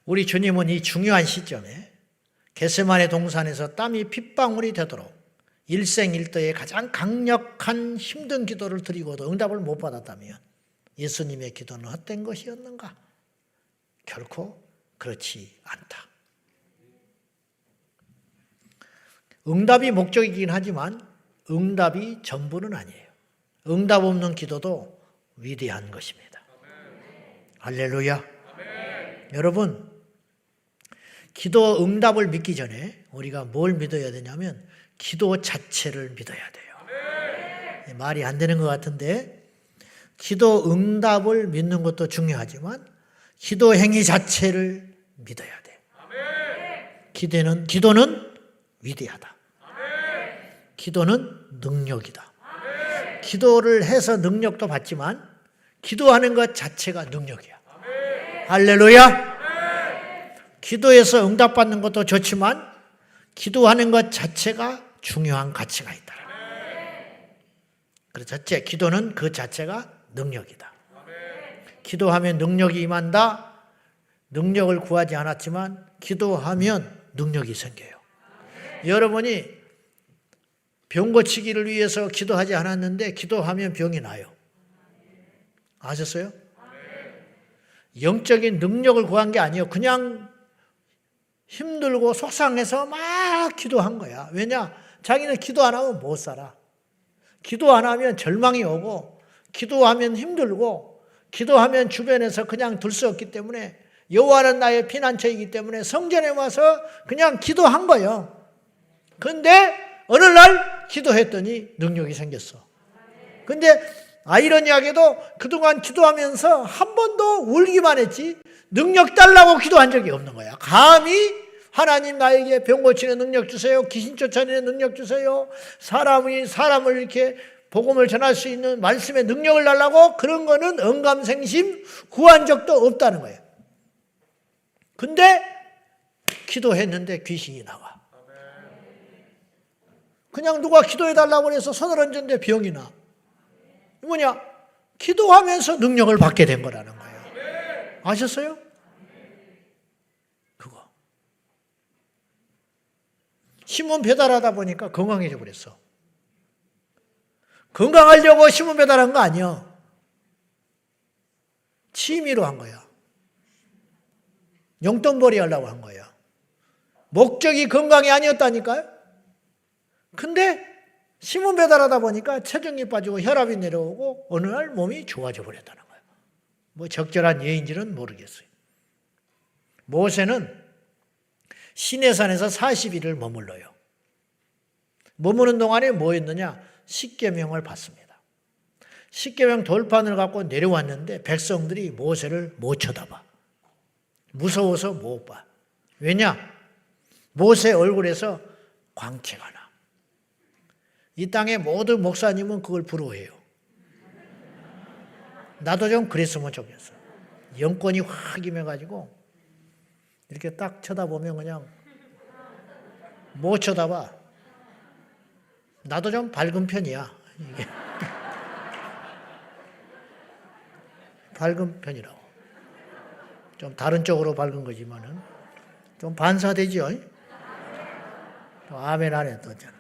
우리 주님은 이 중요한 시점에 겟세마네 동산에서 땀이 핏방울이 되도록 일생일대의 가장 강력한 힘든 기도를 드리고도 응답을 못 받았다면 예수님의 기도는 헛된 것이었는가? 결코 그렇지 않다. 응답이 목적이긴 하지만 응답이 전부는 아니에요. 응답 없는 기도도 위대한 것입니다. 할렐루야. 여러분, 기도 응답을 믿기 전에 우리가 뭘 믿어야 되냐면 기도 자체를 믿어야 돼요. 말이 안 되는 것 같은데 기도 응답을 믿는 것도 중요하지만 기도 행위 자체를 믿어야 돼. 기도는 위대하다. 기도는 능력이다. 기도를 해서 능력도 받지만 기도하는 것 자체가 능력이야. 할렐루야. 기도해서 응답받는 것도 좋지만 기도하는 것 자체가 중요한 가치가 있다. 그래서 첫째, 기도는 그 자체가 능력이다. 기도하면 능력이 임한다. 능력을 구하지 않았지만 기도하면 능력이 생겨요. 여러분이 병 고치기를 위해서 기도하지 않았는데 기도하면 병이 나요. 아셨어요? 영적인 능력을 구한 게 아니에요. 그냥 힘들고 속상해서 막 기도한 거야. 왜냐? 자기는 기도 안 하면 못 살아. 기도 안 하면 절망이 오고 기도하면 힘들고 기도하면 주변에서 그냥 둘 수 없기 때문에 여호와는 나의 피난처이기 때문에 성전에 와서 그냥 기도한 거예요. 그런데 어느 날 기도했더니 능력이 생겼어. 근데 아이러니하게도 그동안 기도하면서 한 번도 울기만 했지 능력 달라고 기도한 적이 없는 거야. 감히 하나님 나에게 병 고치는 능력 주세요. 귀신 쫓아내는 능력 주세요. 사람을 이렇게 복음을 전할 수 있는 말씀의 능력을 달라고 그런 거는 언감생심 구한 적도 없다는 거예요. 근데 기도했는데 귀신이 나와. 그냥 누가 기도해달라고 해서 손을 얹었는데 병이 나. 뭐냐? 기도하면서 능력을 받게 된 거라는 거예요. 아셨어요? 그거. 신문 배달하다 보니까 건강해져 버렸어. 건강하려고 신문 배달한 거 아니야. 취미로 한 거야. 용돈벌이 하려고 한 거야. 목적이 건강이 아니었다니까요. 근데 신문 배달하다 보니까 체중이 빠지고 혈압이 내려오고 어느 날 몸이 좋아져 버렸다는 거예요. 뭐 적절한 예인지는 모르겠어요. 모세는 시내산에서 40일을 머물러요. 머무는 동안에 뭐 했느냐? 십계명을 받습니다. 십계명 돌판을 갖고 내려왔는데 백성들이 모세를 못 쳐다봐. 무서워서 못 봐. 왜냐? 모세 얼굴에서 광채가 나. 이 땅의 모든 목사님은 그걸 부러워해요. 나도 좀 그랬으면 좋겠어. 영권이 확 임해가지고 이렇게 딱 쳐다보면 그냥 못 쳐다봐. 나도 좀 밝은 편이야. 이게. 밝은 편이라고. 좀 다른 쪽으로 밝은 거지만은 좀 반사되죠. 또 아멘 안 해 또 있잖아.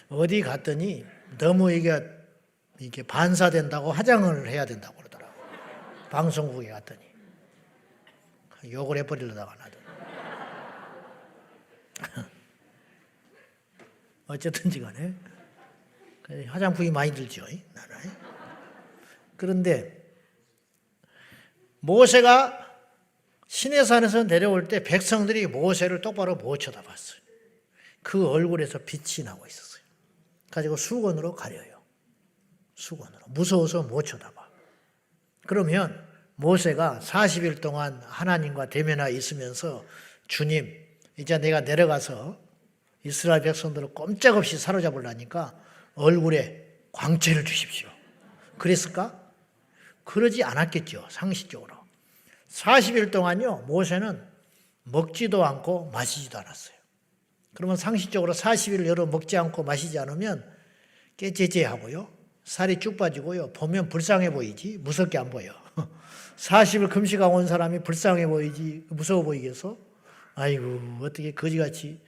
어디 갔더니 너무 이게 반사된다고 화장을 해야 된다고 그러더라고. 방송국에 갔더니 욕을 해버리려다가 나도. 어쨌든지 간에 화장품이 많이 들죠, 나라에. 그런데 모세가 시내산에서 내려올 때 백성들이 모세를 똑바로 못 쳐다봤어요. 그 얼굴에서 빛이 나고 있었어요. 가지고 수건으로 가려요. 수건으로. 무서워서 못 쳐다봐. 그러면 모세가 40일 동안 하나님과 대면하여 있으면서 주님, 이제 내가 내려가서 이스라엘 백성들을 꼼짝없이 사로잡으려니까 얼굴에 광채를 주십시오. 그랬을까? 그러지 않았겠죠. 상식적으로. 40일 동안요, 모세는 먹지도 않고 마시지도 않았어요. 그러면 상식적으로 40일 여러 먹지 않고 마시지 않으면 깨째째하고요, 살이 쭉 빠지고요, 보면 불쌍해 보이지 무섭게 안 보여. 40일 금식하고 온 사람이 불쌍해 보이지 무서워 보이겠어? 아이고 어떻게 거지같이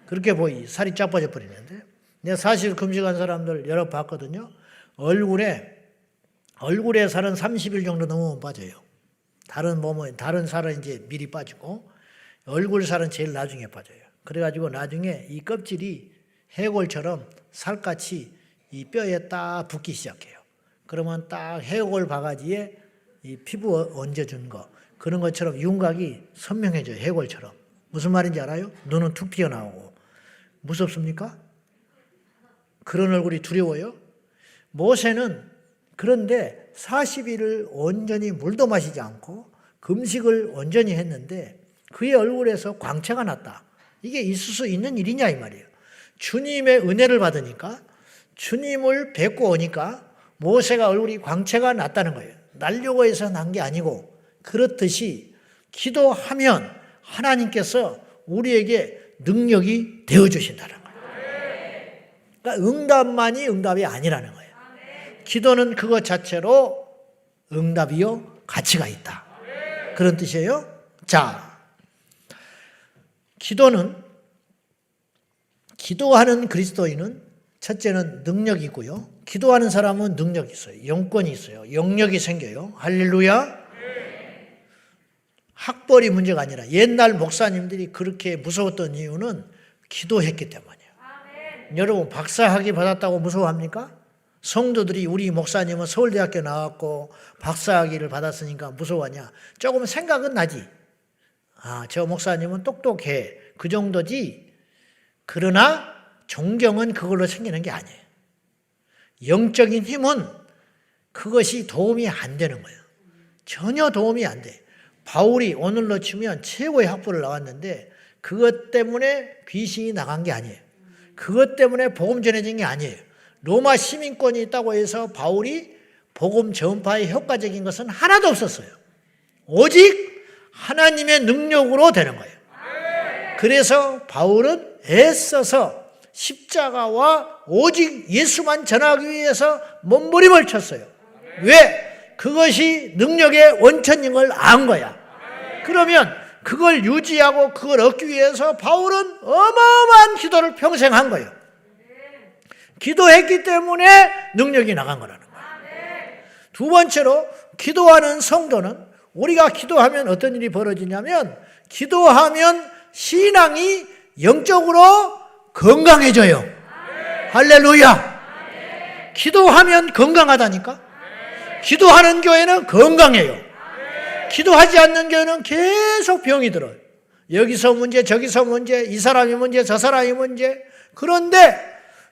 그렇게 보이지. 살이 쫙 빠져버리는데. 내가 40일 금식한 사람들 여러 봤거든요. 얼굴에 살은 30일 정도 넘으면 빠져요. 다른 살은 이제 미리 빠지고 얼굴 살은 제일 나중에 빠져요. 그래가지고 나중에 이 껍질이 해골처럼 살같이 이 뼈에 딱 붙기 시작해요. 그러면 딱 해골 바가지에 이 피부 얹어준 거, 그런 것처럼 윤곽이 선명해져요. 해골처럼. 무슨 말인지 알아요? 눈은 툭 튀어나오고. 무섭습니까? 그런 얼굴이 두려워요? 모세는 그런데 40일을 온전히 물도 마시지 않고 금식을 온전히 했는데 그의 얼굴에서 광채가 났다. 이게 있을 수 있는 일이냐 이 말이에요. 주님의 은혜를 받으니까, 주님을 뵙고 오니까 모세가 얼굴이 광채가 났다는 거예요. 날려고 해서 난 게 아니고, 그렇듯이 기도하면 하나님께서 우리에게 능력이 되어주신다는 거예요. 그러니까 응답만이 응답이 아니라는 거예요. 기도는 그것 자체로 응답이요, 가치가 있다. 그런 뜻이에요. 자, 기도하는 그리스도인은 첫째는 능력이 있고요. 기도하는 사람은 능력이 있어요. 영권이 있어요. 영역이 생겨요. 할렐루야. 학벌이 문제가 아니라 옛날 목사님들이 그렇게 무서웠던 이유는 기도했기 때문이에요. 여러분 박사학위 받았다고 무서워합니까? 성도들이 우리 목사님은 서울대학교 나왔고 박사학위를 받았으니까 무서워하냐? 조금 생각은 나지. 아, 저 목사님은 똑똑해. 그 정도지. 그러나 존경은 그걸로 생기는 게 아니에요. 영적인 힘은 그것이 도움이 안 되는 거예요. 전혀 도움이 안 돼. 바울이 오늘로 치면 최고의 학부를 나왔는데 그것 때문에 귀신이 나간 게 아니에요. 그것 때문에 복음 전해진 게 아니에요. 로마 시민권이 있다고 해서 바울이 복음 전파에 효과적인 것은 하나도 없었어요. 오직 하나님의 능력으로 되는 거예요. 그래서 바울은 애써서 십자가와 오직 예수만 전하기 위해서 몸부림을 쳤어요. 왜? 그것이 능력의 원천인 걸 안 거야. 그러면 그걸 유지하고 그걸 얻기 위해서 바울은 어마어마한 기도를 평생 한 거예요. 기도했기 때문에 능력이 나간 거라는 거예요. 두 번째로 기도하는 성도는 우리가 기도하면 어떤 일이 벌어지냐면 기도하면 신앙이 영적으로 건강해져요. 할렐루야. 기도하면 건강하다니까. 기도하는 교회는 건강해요. 기도하지 않는 교회는 계속 병이 들어요. 여기서 문제, 저기서 문제, 이 사람이 문제, 저 사람이 문제. 그런데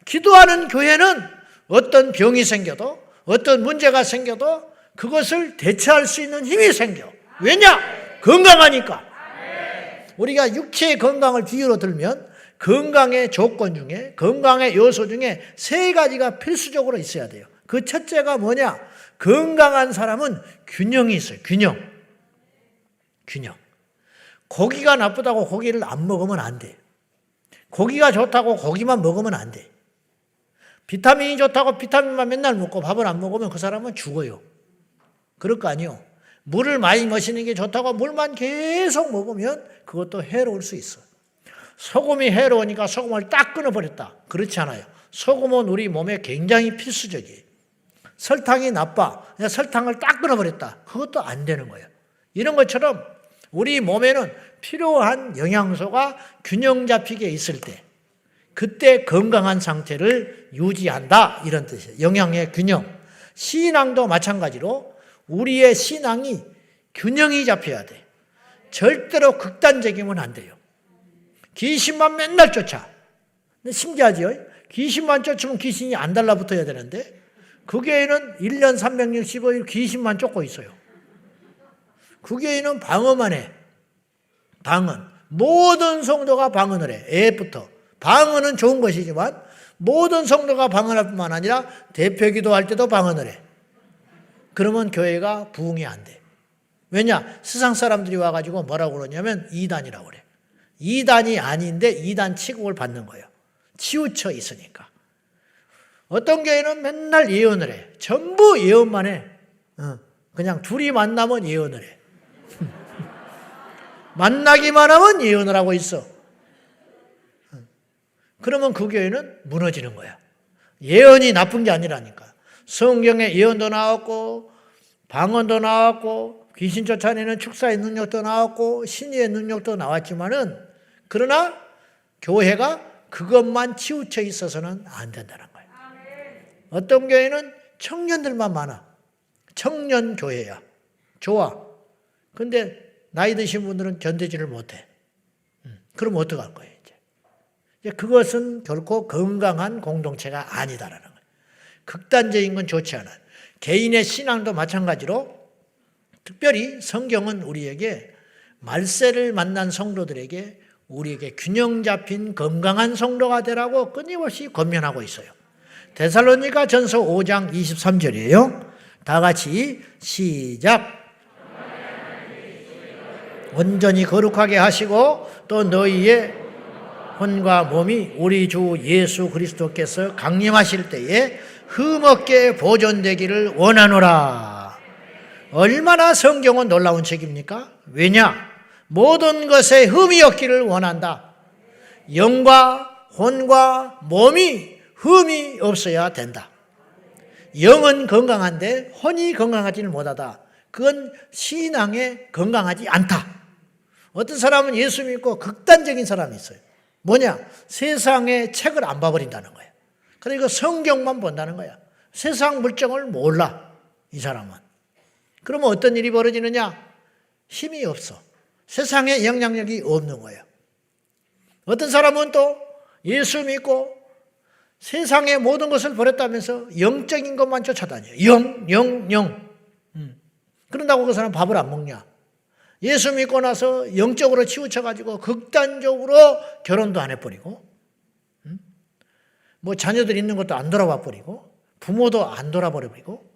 기도하는 교회는 어떤 병이 생겨도 어떤 문제가 생겨도 그것을 대처할 수 있는 힘이 생겨. 왜냐? 건강하니까. 우리가 육체의 건강을 비유로 들면 건강의 조건 중에, 건강의 요소 중에 세 가지가 필수적으로 있어야 돼요. 그 첫째가 뭐냐? 건강한 사람은 균형이 있어요. 균형. 고기가 나쁘다고 고기를 안 먹으면 안 돼. 고기가 좋다고 고기만 먹으면 안 돼. 비타민이 좋다고 비타민만 맨날 먹고 밥을 안 먹으면 그 사람은 죽어요. 그럴 거 아니에요. 물을 많이 마시는 게 좋다고 물만 계속 먹으면 그것도 해로울 수 있어. 소금이 해로우니까 소금을 딱 끊어버렸다. 그렇지 않아요. 소금은 우리 몸에 굉장히 필수적이에요. 설탕이 나빠. 그냥 설탕을 딱 끊어버렸다. 그것도 안 되는 거예요. 이런 것처럼 우리 몸에는 필요한 영양소가 균형 잡히게 있을 때 그때 건강한 상태를 유지한다. 이런 뜻이에요. 영양의 균형. 신앙도 마찬가지로 우리의 신앙이 균형이 잡혀야 돼. 절대로 극단적이면 안 돼요. 귀신만 맨날 쫓아. 근데 신기하죠? 귀신만 쫓으면 귀신이 안 달라붙어야 되는데 그 교회는 1년 365일 귀신만 쫓고 있어요. 그 교회는 방언만 해. 방언. 모든 성도가 방언을 해. 애부터. 방언은 좋은 것이지만 모든 성도가 방언할 뿐만 아니라 대표기도 할 때도 방언을 해. 그러면 교회가 부흥이 안 돼. 왜냐? 세상 사람들이 와가지고 뭐라고 그러냐면 이단이라고 그래. 이단이 아닌데 이단 취급을 받는 거예요. 치우쳐 있으니까. 어떤 교회는 맨날 예언을 해. 전부 예언만 해. 그냥 둘이 만나면 예언을 해. 만나기만 하면 예언을 하고 있어. 그러면 그 교회는 무너지는 거야. 예언이 나쁜 게 아니라니까. 성경에 예언도 나왔고 방언도 나왔고 귀신 쫓아내는 축사의 능력도 나왔고 신의의 능력도 나왔지만은 그러나 교회가 그것만 치우쳐 있어서는 안 된다는 거예요. 어떤 교회는 청년들만 많아. 청년 교회야. 좋아. 근데 나이 드신 분들은 견디지를 못해. 그럼 어떡할 거예요, 이제 그것은 결코 건강한 공동체가 아니다라는 거예요. 극단적인 건 좋지 않아요. 개인의 신앙도 마찬가지로 특별히 성경은 우리에게 말세를 만난 성도들에게 우리에게 균형 잡힌 건강한 성도가 되라고 끊임없이 권면하고 있어요. 데살로니가 전서 5장 23절이에요. 다 같이 시작. 온전히 거룩하게 하시고 또 너희의 혼과 몸이 우리 주 예수 그리스도께서 강림하실 때에 흠없게 보존되기를 원하노라. 얼마나 성경은 놀라운 책입니까? 왜냐? 모든 것에 흠이 없기를 원한다. 영과 혼과 몸이 흠이 없어야 된다. 영은 건강한데 혼이 건강하지는 못하다. 그건 신앙에 건강하지 않다. 어떤 사람은 예수 믿고 극단적인 사람이 있어요. 뭐냐? 세상의 책을 안 봐버린다는 거예요. 그러니까 성경만 본다는 거야. 세상 물정을 몰라, 이 사람은. 그러면 어떤 일이 벌어지느냐? 힘이 없어. 세상에 영향력이 없는 거예요. 어떤 사람은 또 예수 믿고 세상의 모든 것을 버렸다면서 영적인 것만 쫓아다녀요. 영. 그런다고 그 사람 밥을 안 먹냐? 예수 믿고 나서 영적으로 치우쳐가지고 극단적으로 결혼도 안 해버리고, 뭐 자녀들 있는 것도 안 돌아봐 버리고, 부모도 안 돌아버리고,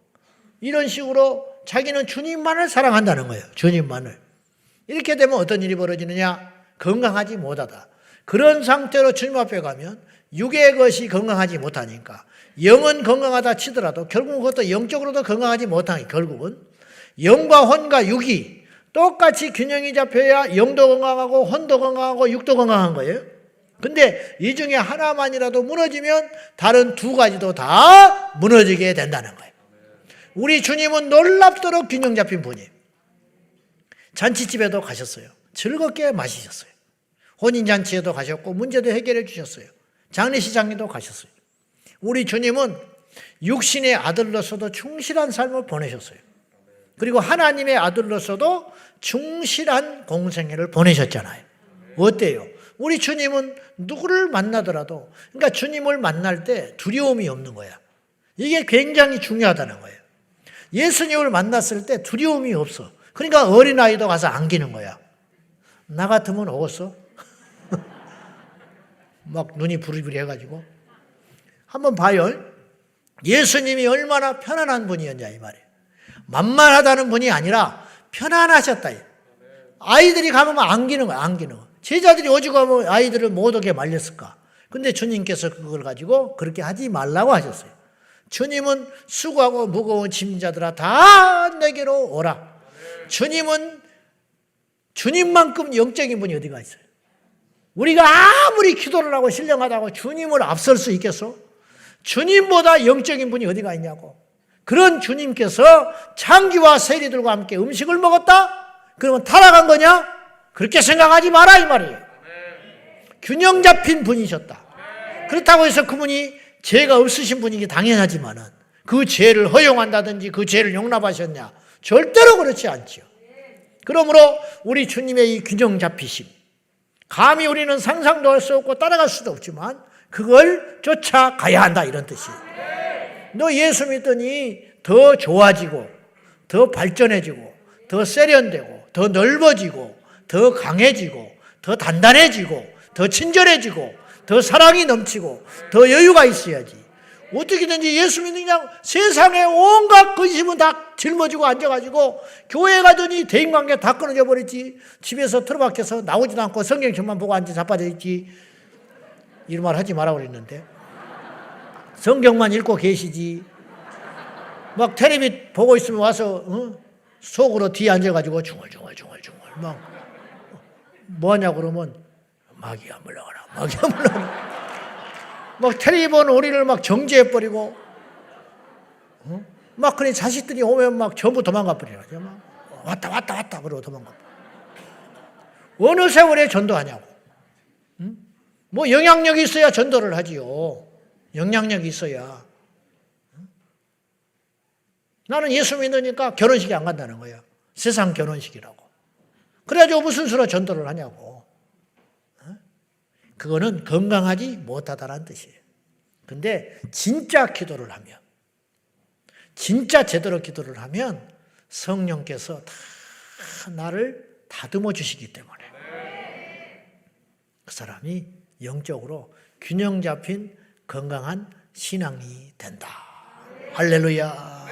이런 식으로 자기는 주님만을 사랑한다는 거예요. 주님만을. 이렇게 되면 어떤 일이 벌어지느냐? 건강하지 못하다. 그런 상태로 주님 앞에 가면 육의 것이 건강하지 못하니까 영은 건강하다 치더라도 결국은 그것도 영적으로도 건강하지 못하니까 결국은 영과 혼과 육이 똑같이 균형이 잡혀야 영도 건강하고 혼도 건강하고 육도 건강한 거예요. 근데 이 중에 하나만이라도 무너지면 다른 두 가지도 다 무너지게 된다는 거예요. 우리 주님은 놀랍도록 균형 잡힌 분이에요. 잔치집에도 가셨어요. 즐겁게 마시셨어요. 혼인잔치에도 가셨고 문제도 해결해 주셨어요. 장례식장에도 가셨어요. 우리 주님은 육신의 아들로서도 충실한 삶을 보내셨어요. 그리고 하나님의 아들로서도 충실한 공생애를 보내셨잖아요. 어때요? 우리 주님은 누구를 만나더라도, 그러니까 주님을 만날 때 두려움이 없는 거야. 이게 굉장히 중요하다는 거예요. 예수님을 만났을 때 두려움이 없어. 그러니까 어린아이도 가서 안기는 거야. 나 같으면 오겠어? 막 눈이 부리부리 해가지고. 한번 봐요. 예수님이 얼마나 편안한 분이었냐 이 말이에요. 만만하다는 분이 아니라 편안하셨다. 아이들이 가면 안기는 거야, 안기는 거. 제자들이 오지고 하면 아이들을 못 오게 말렸을까? 근데 주님께서 그걸 가지고 그렇게 하지 말라고 하셨어요. 주님은 수고하고 무거운 짐자들아 다 내게로 오라. 주님은 주님만큼 영적인 분이 어디가 있어요? 우리가 아무리 기도를 하고 신령하다고 주님을 앞설 수 있겠어? 주님보다 영적인 분이 어디가 있냐고. 그런 주님께서 창기와 세리들과 함께 음식을 먹었다? 그러면 타락한 거냐? 그렇게 생각하지 마라 이 말이에요. 균형 잡힌 분이셨다. 그렇다고 해서 그분이 죄가 없으신 분이기 당연하지만은 그 죄를 허용한다든지 그 죄를 용납하셨냐? 절대로 그렇지 않지요. 그러므로 우리 주님의 이 균형 잡히심, 감히 우리는 상상도 할 수 없고 따라갈 수도 없지만 그걸 쫓아가야 한다 이런 뜻이에요. 너 예수 믿더니 더 좋아지고 더 발전해지고 더 세련되고 더 넓어지고 더 강해지고 더 단단해지고 더 친절해지고 더 사랑이 넘치고 더 여유가 있어야지. 어떻게든지 예수 믿는 그냥 세상에 온갖 근심은 다 짊어지고 앉아가지고 교회 가더니 대인관계 다 끊어져 버렸지. 집에서 틀어박혀서 나오지도 않고 성경책만 보고 앉아 자빠져 있지. 이런 말 하지 말라고 그랬는데 성경만 읽고 계시지. 막 텔레비 보고 있으면 와서 속으로 뒤에 앉아가지고 중얼중얼 막 뭐하냐고 그러면 마귀가 물러가라 마귀가 물러가라. 막 텔레비 보는 우리를 막 정죄해버리고 막 그래 자식들이 오면 막 전부 도망가버리라. 왔다 그러고 도망가버려. 어느 세월에 전도하냐고. 뭐 영향력이 있어야 전도를 하지요. 영향력이 있어야. 나는 예수 믿으니까 결혼식에 안 간다는 거야. 세상 결혼식이라고. 그래가지고 무슨 수로 전도를 하냐고. 그거는 건강하지 못하다라는 뜻이에요. 근데 진짜 기도를 하면, 진짜 제대로 기도를 하면 성령께서 다 나를 다듬어 주시기 때문에 그 사람이 영적으로 균형 잡힌 건강한 신앙이 된다. 할렐루야.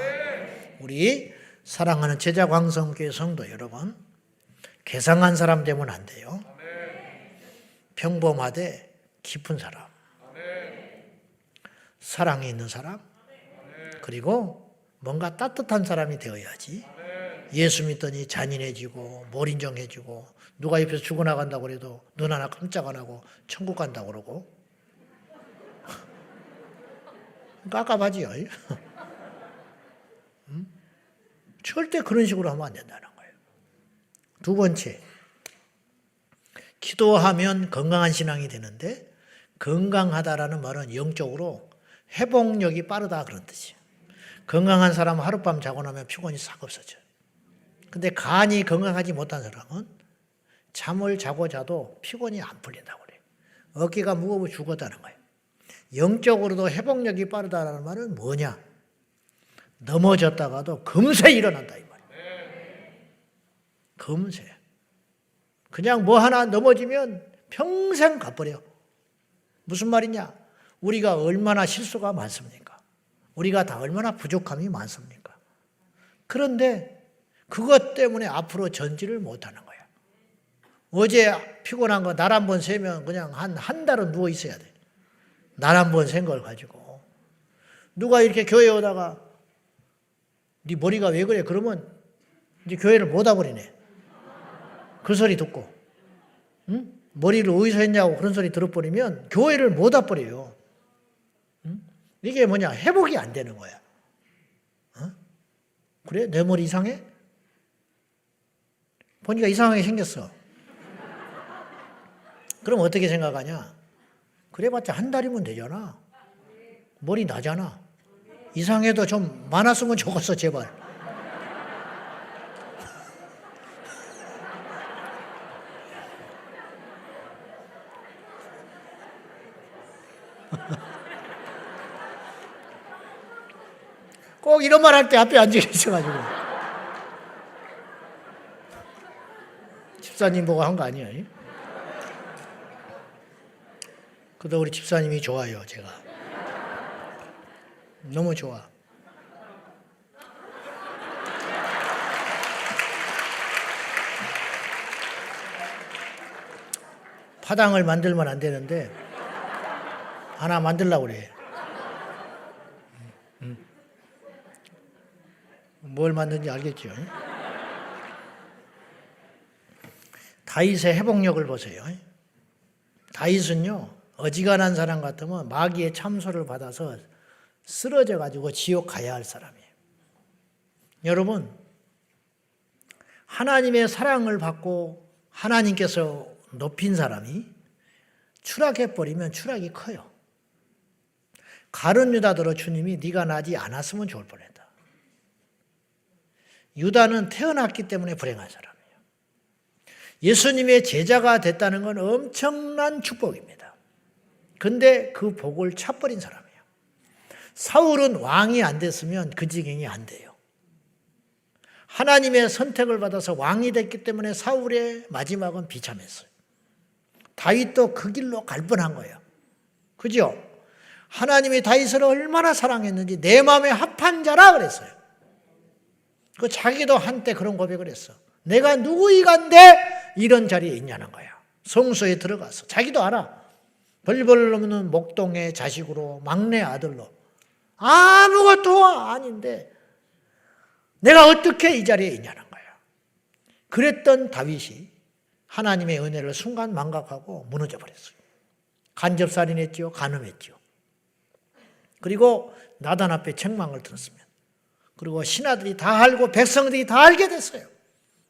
우리 사랑하는 제자광성교회 성도 여러분, 괴상한 사람 되면 안 돼요. 평범하되 깊은 사람, 사랑이 있는 사람, 그리고 뭔가 따뜻한 사람이 되어야지. 예수 믿더니 잔인해지고 몰인정해지고 누가 옆에서 죽어나간다고 그래도 눈 하나 깜짝 안 하고 천국 간다고 그러고 깝깝하지요. 절대 그런 식으로 하면 안 된다는 거예요. 두 번째, 기도하면 건강한 신앙이 되는데 건강하다라는 말은 영적으로 회복력이 빠르다 그런 뜻이에요. 건강한 사람은 하룻밤 자고 나면 피곤이 싹 없어져요. 근데 간이 건강하지 못한 사람은 잠을 자고 자도 피곤이 안 풀린다고 그래요. 어깨가 무거워 죽었다는 거예요. 영적으로도 회복력이 빠르다는 말은 뭐냐? 넘어졌다가도 금세 일어난다 이 말이에요. 금세. 그냥 뭐 하나 넘어지면 평생 가버려. 무슨 말이냐? 우리가 얼마나 실수가 많습니까? 우리가 다 얼마나 부족함이 많습니까? 그런데 그것 때문에 앞으로 전지를 못하는 거야. 어제 피곤한 거 날 한 번 세면 그냥 한 달은 누워 있어야 돼. 날 한 번 센 걸 가지고. 누가 이렇게 교회에 오다가 네 머리가 왜 그래? 그러면 이제 교회를 못 와버리네. 그 소리 듣고. 응? 머리를 어디서 했냐고 그런 소리 들어버리면 교회를 못 와버려요. 응? 이게 뭐냐? 회복이 안 되는 거야. 어? 그래? 내 머리 이상해? 보니까 이상하게 생겼어. 그럼 어떻게 생각하냐? 그래봤자 한 달이면 되잖아. 머리 나잖아. 이상해도 좀 많았으면 좋겠어 제발. 꼭 이런 말 할 때 앞에 앉아 있어가지고 집사님 보고 한 거 아니에요? 그래도 우리 집사님이 좋아요, 제가. 너무 좋아. 파당을 만들면 안 되는데 하나 만들려고 그래. 뭘 만든지 알겠죠? 다윗의 회복력을 보세요. 다윗은요, 어지간한 사람 같으면 마귀의 참소를 받아서 쓰러져 가지고 지옥 가야 할 사람이에요. 여러분, 하나님의 사랑을 받고 하나님께서 높인 사람이 추락해버리면 추락이 커요. 가룟 유다더러 주님이 네가 나지 않았으면 좋을 뻔했다. 유다는 태어났기 때문에 불행한 사람이에요. 예수님의 제자가 됐다는 건 엄청난 축복입니다. 근데 그 복을 차버린 사람이에요. 사울은 왕이 안 됐으면 그 지경이 안 돼요. 하나님의 선택을 받아서 왕이 됐기 때문에 사울의 마지막은 비참했어요. 다윗도 그 길로 갈 뻔한 거예요. 그죠? 하나님이 다윗을 얼마나 사랑했는지 내 마음에 합한 자라 그랬어요. 그 자기도 한때 그런 고백을 했어. 내가 누구이간데 이런 자리에 있냐는 거야. 성소에 들어가서 자기도 알아. 벌벌 없는 목동의 자식으로 막내 아들로 아무것도 아닌데 내가 어떻게 이 자리에 있냐는 거야. 그랬던 다윗이 하나님의 은혜를 순간 망각하고 무너져 버렸어요. 간접살인했죠. 간음했죠. 그리고 나단 앞에 책망을 들었습니다. 그리고 신하들이 다 알고 백성들이 다 알게 됐어요.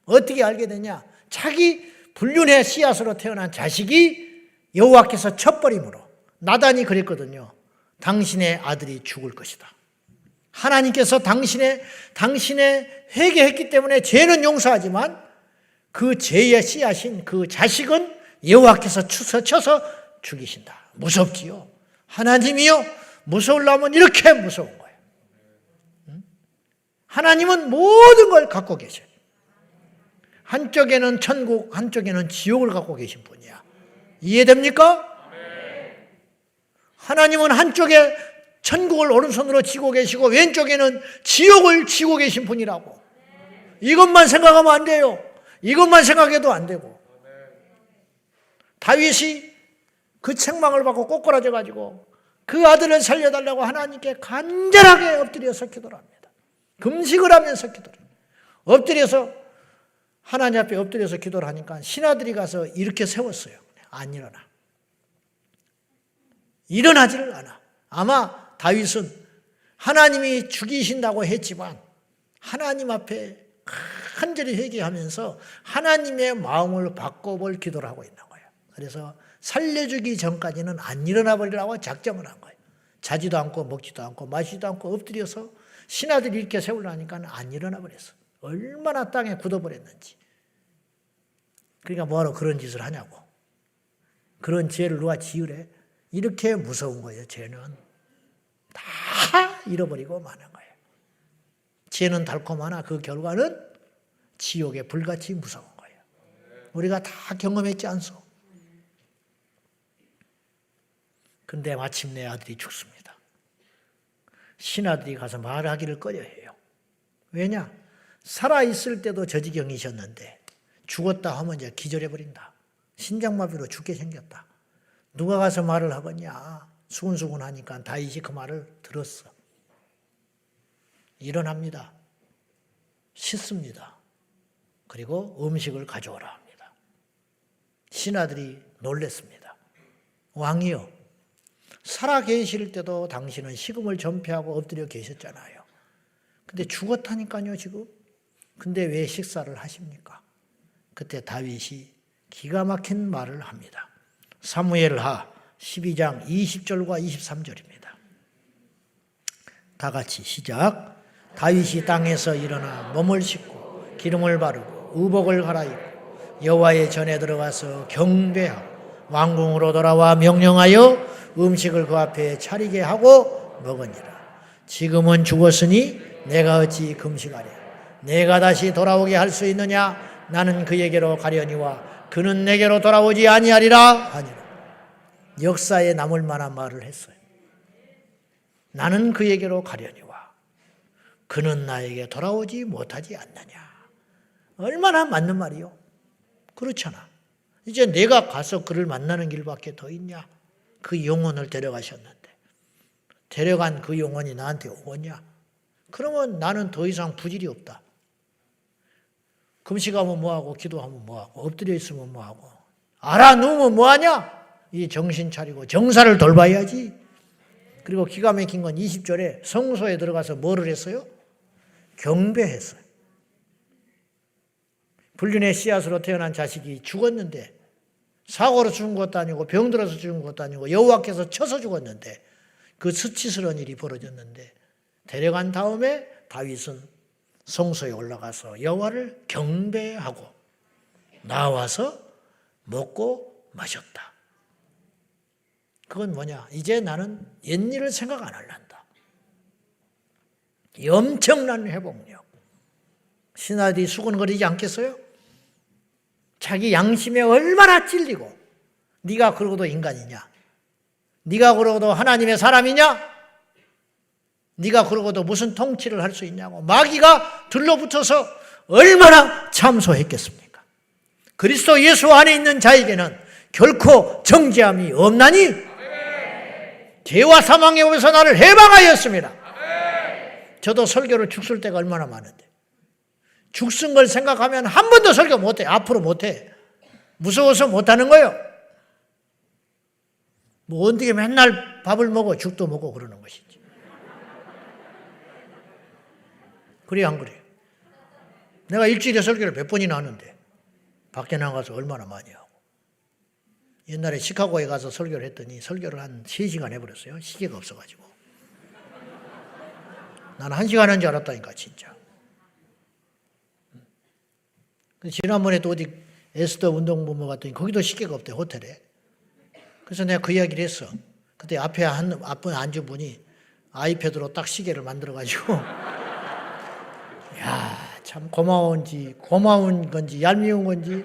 어떻게 알게 되냐? 자기 불륜의 씨앗으로 태어난 자식이 여호와께서 쳐버림으로. 나단이 그랬거든요. 당신의 아들이 죽을 것이다. 하나님께서 당신의 회개했기 때문에 죄는 용서하지만 그 죄의 씨앗인 그 자식은 여호와께서 쳐서 죽이신다. 무섭지요. 하나님이요, 무서우려면 이렇게 무서운 거예요. 하나님은 모든 걸 갖고 계셔요. 한쪽에는 천국, 한쪽에는 지옥을 갖고 계신 분이야. 이해됩니까? 하나님은 한쪽에 천국을 오른손으로 쥐고 계시고 왼쪽에는 지옥을 쥐고 계신 분이라고. 이것만 생각하면 안 돼요. 이것만 생각해도 안 되고. 다윗이 그 책망을 받고 꼬꾸라져 가지고 그 아들을 살려달라고 하나님께 간절하게 엎드려서 기도를 합니다. 금식을 하면서 기도를 합니다. 엎드려서 하나님 앞에 엎드려서 기도를 하니까 신하들이 가서 이렇게 세웠어요. 안 일어나. 일어나지를 않아. 아마 다윗은 하나님이 죽이신다고 했지만 하나님 앞에 간절히 회개하면서 하나님의 마음을 바꿔볼 기도를 하고 있는 거예요. 그래서 살려주기 전까지는 안 일어나 버리라고 작정을 한 거예요. 자지도 않고 먹지도 않고 마시지도 않고 엎드려서 신하들이 이렇게 세우려니까 안 일어나 버렸어. 얼마나 땅에 굳어버렸는지. 그러니까 뭐하러 그런 짓을 하냐고. 그런 죄를 누가 지으래? 이렇게 무서운 거예요. 죄는 다 잃어버리고 마는 거예요. 죄는 달콤하나 그 결과는 지옥에 불같이 무서운 거예요. 우리가 다 경험했지 않소? 근데 마침내 아들이 죽습니다. 신하들이 가서 말하기를 꺼려해요. 왜냐? 살아있을 때도 저 지경이셨는데 죽었다 하면 이제 기절해버린다. 심장마비로 죽게 생겼다. 누가 가서 말을 하겠냐. 수근수근 하니까 다윗이 그 말을 들었어. 일어납니다. 씻습니다. 그리고 음식을 가져오라 합니다. 신하들이 놀랬습니다. 왕이요, 살아 계실 때도 당신은 식음을 전폐하고 엎드려 계셨잖아요. 근데 죽었다니까요 지금. 근데 왜 식사를 하십니까? 그때 다윗이 기가 막힌 말을 합니다. 사무엘하 12장 20절과 23절입니다. 다 같이 시작. 다윗이 땅에서 일어나 몸을 씻고 기름을 바르고 의복을 갈아입고 여호와의 전에 들어가서 경배하고 왕궁으로 돌아와 명령하여 음식을 그 앞에 차리게 하고 먹으니라. 지금은 죽었으니 내가 어찌 금식하랴. 내가 다시 돌아오게 할 수 있느냐? 나는 그에게로 가려니와 그는 내게로 돌아오지 아니하리라. 아니라. 역사에 남을 만한 말을 했어요. 나는 그에게로 가려니와 그는 나에게 돌아오지 못하지 않느냐. 얼마나 맞는 말이요. 그렇잖아. 이제 내가 가서 그를 만나는 길밖에 더 있냐. 그 영혼을 데려가셨는데 데려간 그 영혼이 나한테 오겠냐. 그러면 나는 더 이상 부질이 없다. 금식하면 뭐하고 기도하면 뭐하고 엎드려 있으면 뭐하고 알아누우면 뭐하냐. 이 정신 차리고 정사를 돌봐야지. 그리고 기가 막힌 건 20절에 성소에 들어가서 뭐를 했어요? 경배했어요. 불륜의 씨앗으로 태어난 자식이 죽었는데 사고로 죽은 것도 아니고 병들어서 죽은 것도 아니고 여호와께서 쳐서 죽었는데 그 수치스러운 일이 벌어졌는데 데려간 다음에 다윗은 성소에 올라가서 여호와를 경배하고 나와서 먹고 마셨다. 그건 뭐냐? 이제 나는 옛일을 생각 안 할란다. 이 엄청난 회복력. 신하들이 수근거리지 않겠어요? 자기 양심에 얼마나 찔리고 네가 그러고도 인간이냐? 네가 그러고도 하나님의 사람이냐? 네가 그러고도 무슨 통치를 할 수 있냐고 마귀가 들러붙어서 얼마나 참소했겠습니까? 그리스도 예수 안에 있는 자에게는 결코 정죄함이 없나니 죄와 사망의 법에서 나를 해방하였습니다. 저도 설교를 죽을 때가 얼마나 많은데 죽순 걸 생각하면 한 번도 설교 못해. 앞으로 못해. 무서워서 못하는 거예요. 뭐 어떻게 맨날 밥을 먹어 죽도 먹고 그러는 것이지. 그래 안 그래? 내가 일주일에 설교를 몇 번이나 하는데 밖에 나가서 얼마나 많이 하고. 옛날에 시카고에 가서 설교를 했더니 설교를 한 3시간 해버렸어요. 시계가 없어가지고. 나는 1시간 한 줄 알았다니까 진짜. 지난번에 또 어디 에스더 운동본부 갔더니 거기도 시계가 없대 호텔에. 그래서 내가 그 이야기를 했어. 그때 앞에 앞분 앉은 분이 아이패드로 딱 시계를 만들어가지고 야, 참 고마운 건지 얄미운 건지.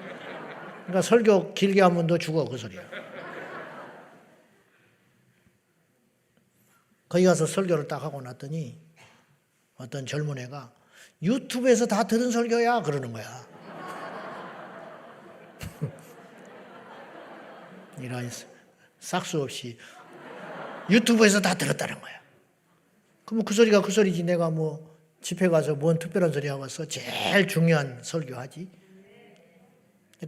그러니까 설교 길게 하면 너 죽어 그 소리야. 거기 가서 설교를 딱 하고 났더니 어떤 젊은 애가 유튜브에서 다 들은 설교야 그러는 거야. 이런 싹수 없이 유튜브에서 다 들었다는 거야. 그럼 그 소리가 그 소리지. 내가 뭐 집회 가서 뭔 특별한 소리 하고 왔어. 제일 중요한 설교하지.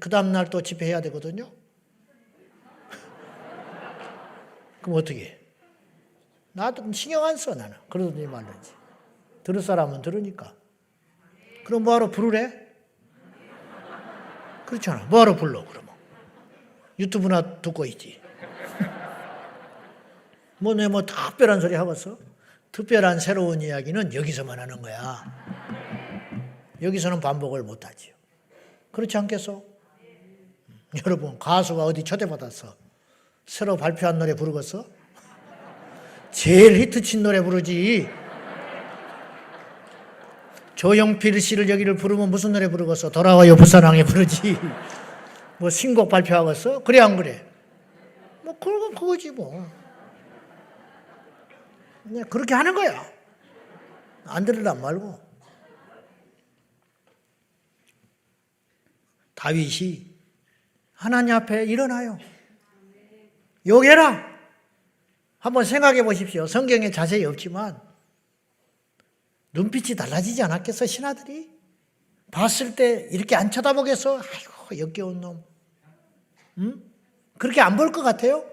그 다음날 또 집회해야 되거든요. 그럼 어떻게 해? 나도 신경 안 써 나는. 그러더니 말든지. 들을 사람은 들으니까. 그럼 뭐하러 부르래? 그렇잖아. 뭐하러 불러 그러면. 유튜브나 듣고 있지. 뭐 내 뭐 특별한 소리 하겠어? 특별한 새로운 이야기는 여기서만 하는 거야. 여기서는 반복을 못하지요. 그렇지 않겠어? 여러분 가수가 어디 초대받았어. 새로 발표한 노래 부르겠어? 제일 히트친 노래 부르지. 조용필 씨를 여기를 부르면 무슨 노래 부르겠어? 돌아와요 부산항에 부르지. 뭐 신곡 발표하겠어? 그래 안 그래? 뭐 그거지 뭐. 그냥 그렇게 하는 거야. 안 들으란 말고. 다윗이 하나님 앞에 일어나요. 욕해라. 한번 생각해 보십시오. 성경에 자세히 없지만 눈빛이 달라지지 않았겠어 신하들이? 봤을 때 이렇게 안 쳐다보겠어? 아이고 역겨운 놈. 응? 그렇게 안 볼 것 같아요?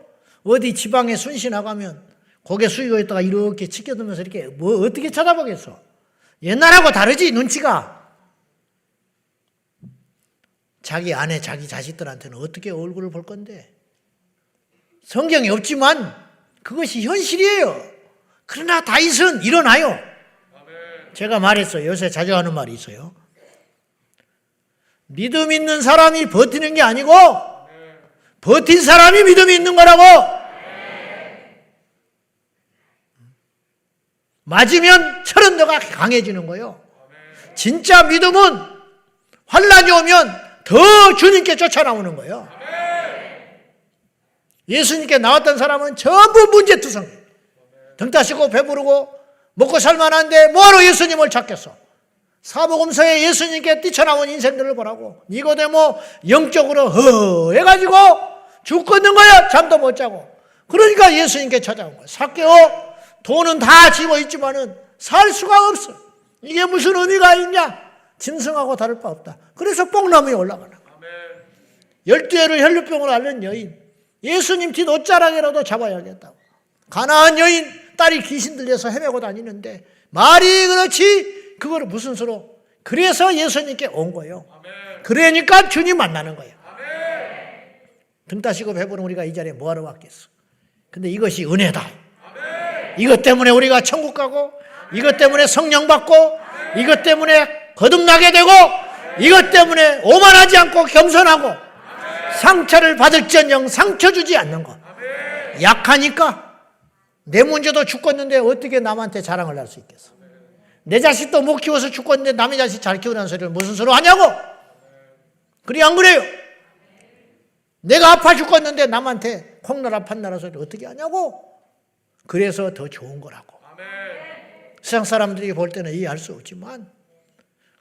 어디 지방에 순시 나가면 고개 숙이고 있다가 이렇게 치켜들면서 이렇게 뭐 어떻게 쳐다보겠어? 옛날하고 다르지 눈치가. 자기 아내 자기 자식들한테는 어떻게 얼굴을 볼 건데. 성경이 없지만 그것이 현실이에요. 그러나 다윗은 일어나요. 제가 말했어요. 요새 자주 하는 말이 있어요. 믿음 있는 사람이 버티는 게 아니고 버틴 사람이 믿음이 있는 거라고. 맞으면 철은 더가 강해지는 거예요. 진짜 믿음은 환란이 오면 더 주님께 쫓아나오는 거예요. 예수님께 나왔던 사람은 전부 문제투성. 등 따시고 배부르고 먹고 살만한데 뭐하러 예수님을 찾겠어? 사복음서에 예수님께 뛰쳐나온 인생들을 보라고. 니고데모 영적으로 허해가지고 죽겠는 거야. 잠도 못 자고. 그러니까 예수님께 찾아온 거야. 삭개오, 돈은 다 쥐고 있지만은 살 수가 없어. 이게 무슨 의미가 있냐? 짐승하고 다를 바 없다. 그래서 뽕나무에 올라가는 거야. 12해를 혈류병을 앓는 여인, 예수님 뒷 옷자락이라도 잡아야겠다고. 가나안 여인, 딸이 귀신 들려서 헤매고 다니는데 말이 그렇지 그거를 무슨 수로. 그래서 예수님께 온 거예요. 그러니까 주님 만나는 거예요. 등 따시고 배부른 우리가 이 자리에 뭐하러 왔겠어. 근데 이것이 은혜다. 이것 때문에 우리가 천국 가고, 이것 때문에 성령 받고, 이것 때문에 거듭나게 되고, 이것 때문에 오만하지 않고 겸손하고, 상처를 받을지언정 상처 주지 않는 것. 약하니까 내 문제도 죽겠는데 어떻게 남한테 자랑을 할 수 있겠어. 내 자식도 못 키워서 죽겠는데 남의 자식 잘 키우라는 소리를 무슨 소리 하냐고. 그래 안 그래요? 내가 아파 죽겠는데 남한테 콩나라 판나라 소리를 어떻게 하냐고. 그래서 더 좋은 거라고. 세상 사람들이 볼 때는 이해할 수 없지만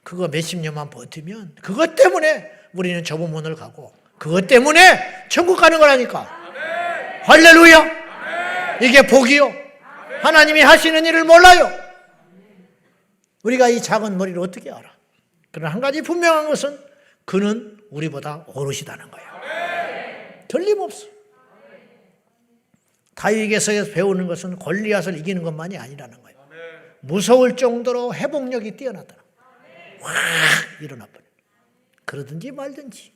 그거 몇십 년만 버티면 그것 때문에 우리는 좁은 문을 가고 그것 때문에 천국 가는 거라니까. 할렐루야. 이게 복이요. 하나님이 하시는 일을 몰라요. 우리가 이 작은 머리를 어떻게 알아. 그러나 한 가지 분명한 것은 그는 우리보다 오르시다는 거예요. 틀림없어. 다윗에게서 배우는 것은 골리앗을 이기는 것만이 아니라는 거예요. 무서울 정도로 회복력이 뛰어나더라. 확 일어나 버려. 그러든지 말든지.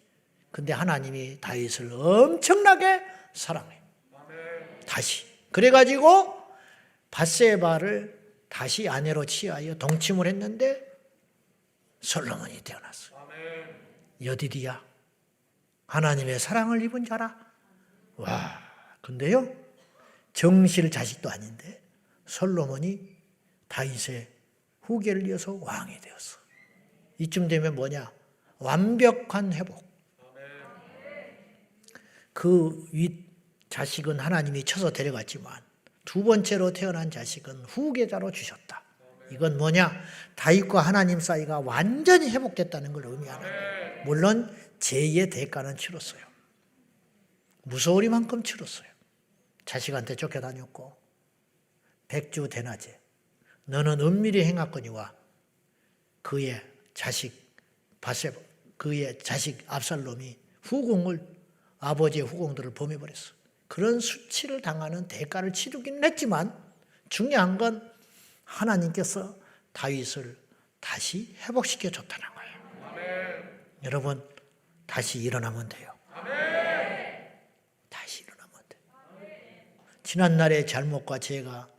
근데 하나님이 다윗을 엄청나게 사랑해요. 다시. 그래가지고 밧세바를 다시 아내로 취하여 동침을 했는데 솔로몬이 태어났어요. 여디디야. 하나님의 사랑을 입은 자라. 와, 근데요, 정실 자식도 아닌데 솔로몬이 다윗의 후계를 이어서 왕이 되었어. 이쯤 되면 뭐냐? 완벽한 회복. 그 윗 자식은 하나님이 쳐서 데려갔지만 두 번째로 태어난 자식은 후계자로 주셨다. 이건 뭐냐? 다윗과 하나님 사이가 완전히 회복됐다는 걸 의미하는 거예요. 물론 죄의 대가는 치렀어요. 무서우리만큼 치렀어요. 자식한테 쫓겨다녔고 백주 대낮에 너는 은밀히 행하거니와 그의 자식 바세 그의 자식 압살롬이 후궁을 아버지의 후궁들을 범해버렸어. 그런 수치를 당하는 대가를 치르기는 했지만 중요한 건 하나님께서 다윗을 다시 회복시켜 줬다는 거예요. 여러분 다시 일어나면 돼요. 다시 일어나면 돼요. 지난날의 잘못과 죄가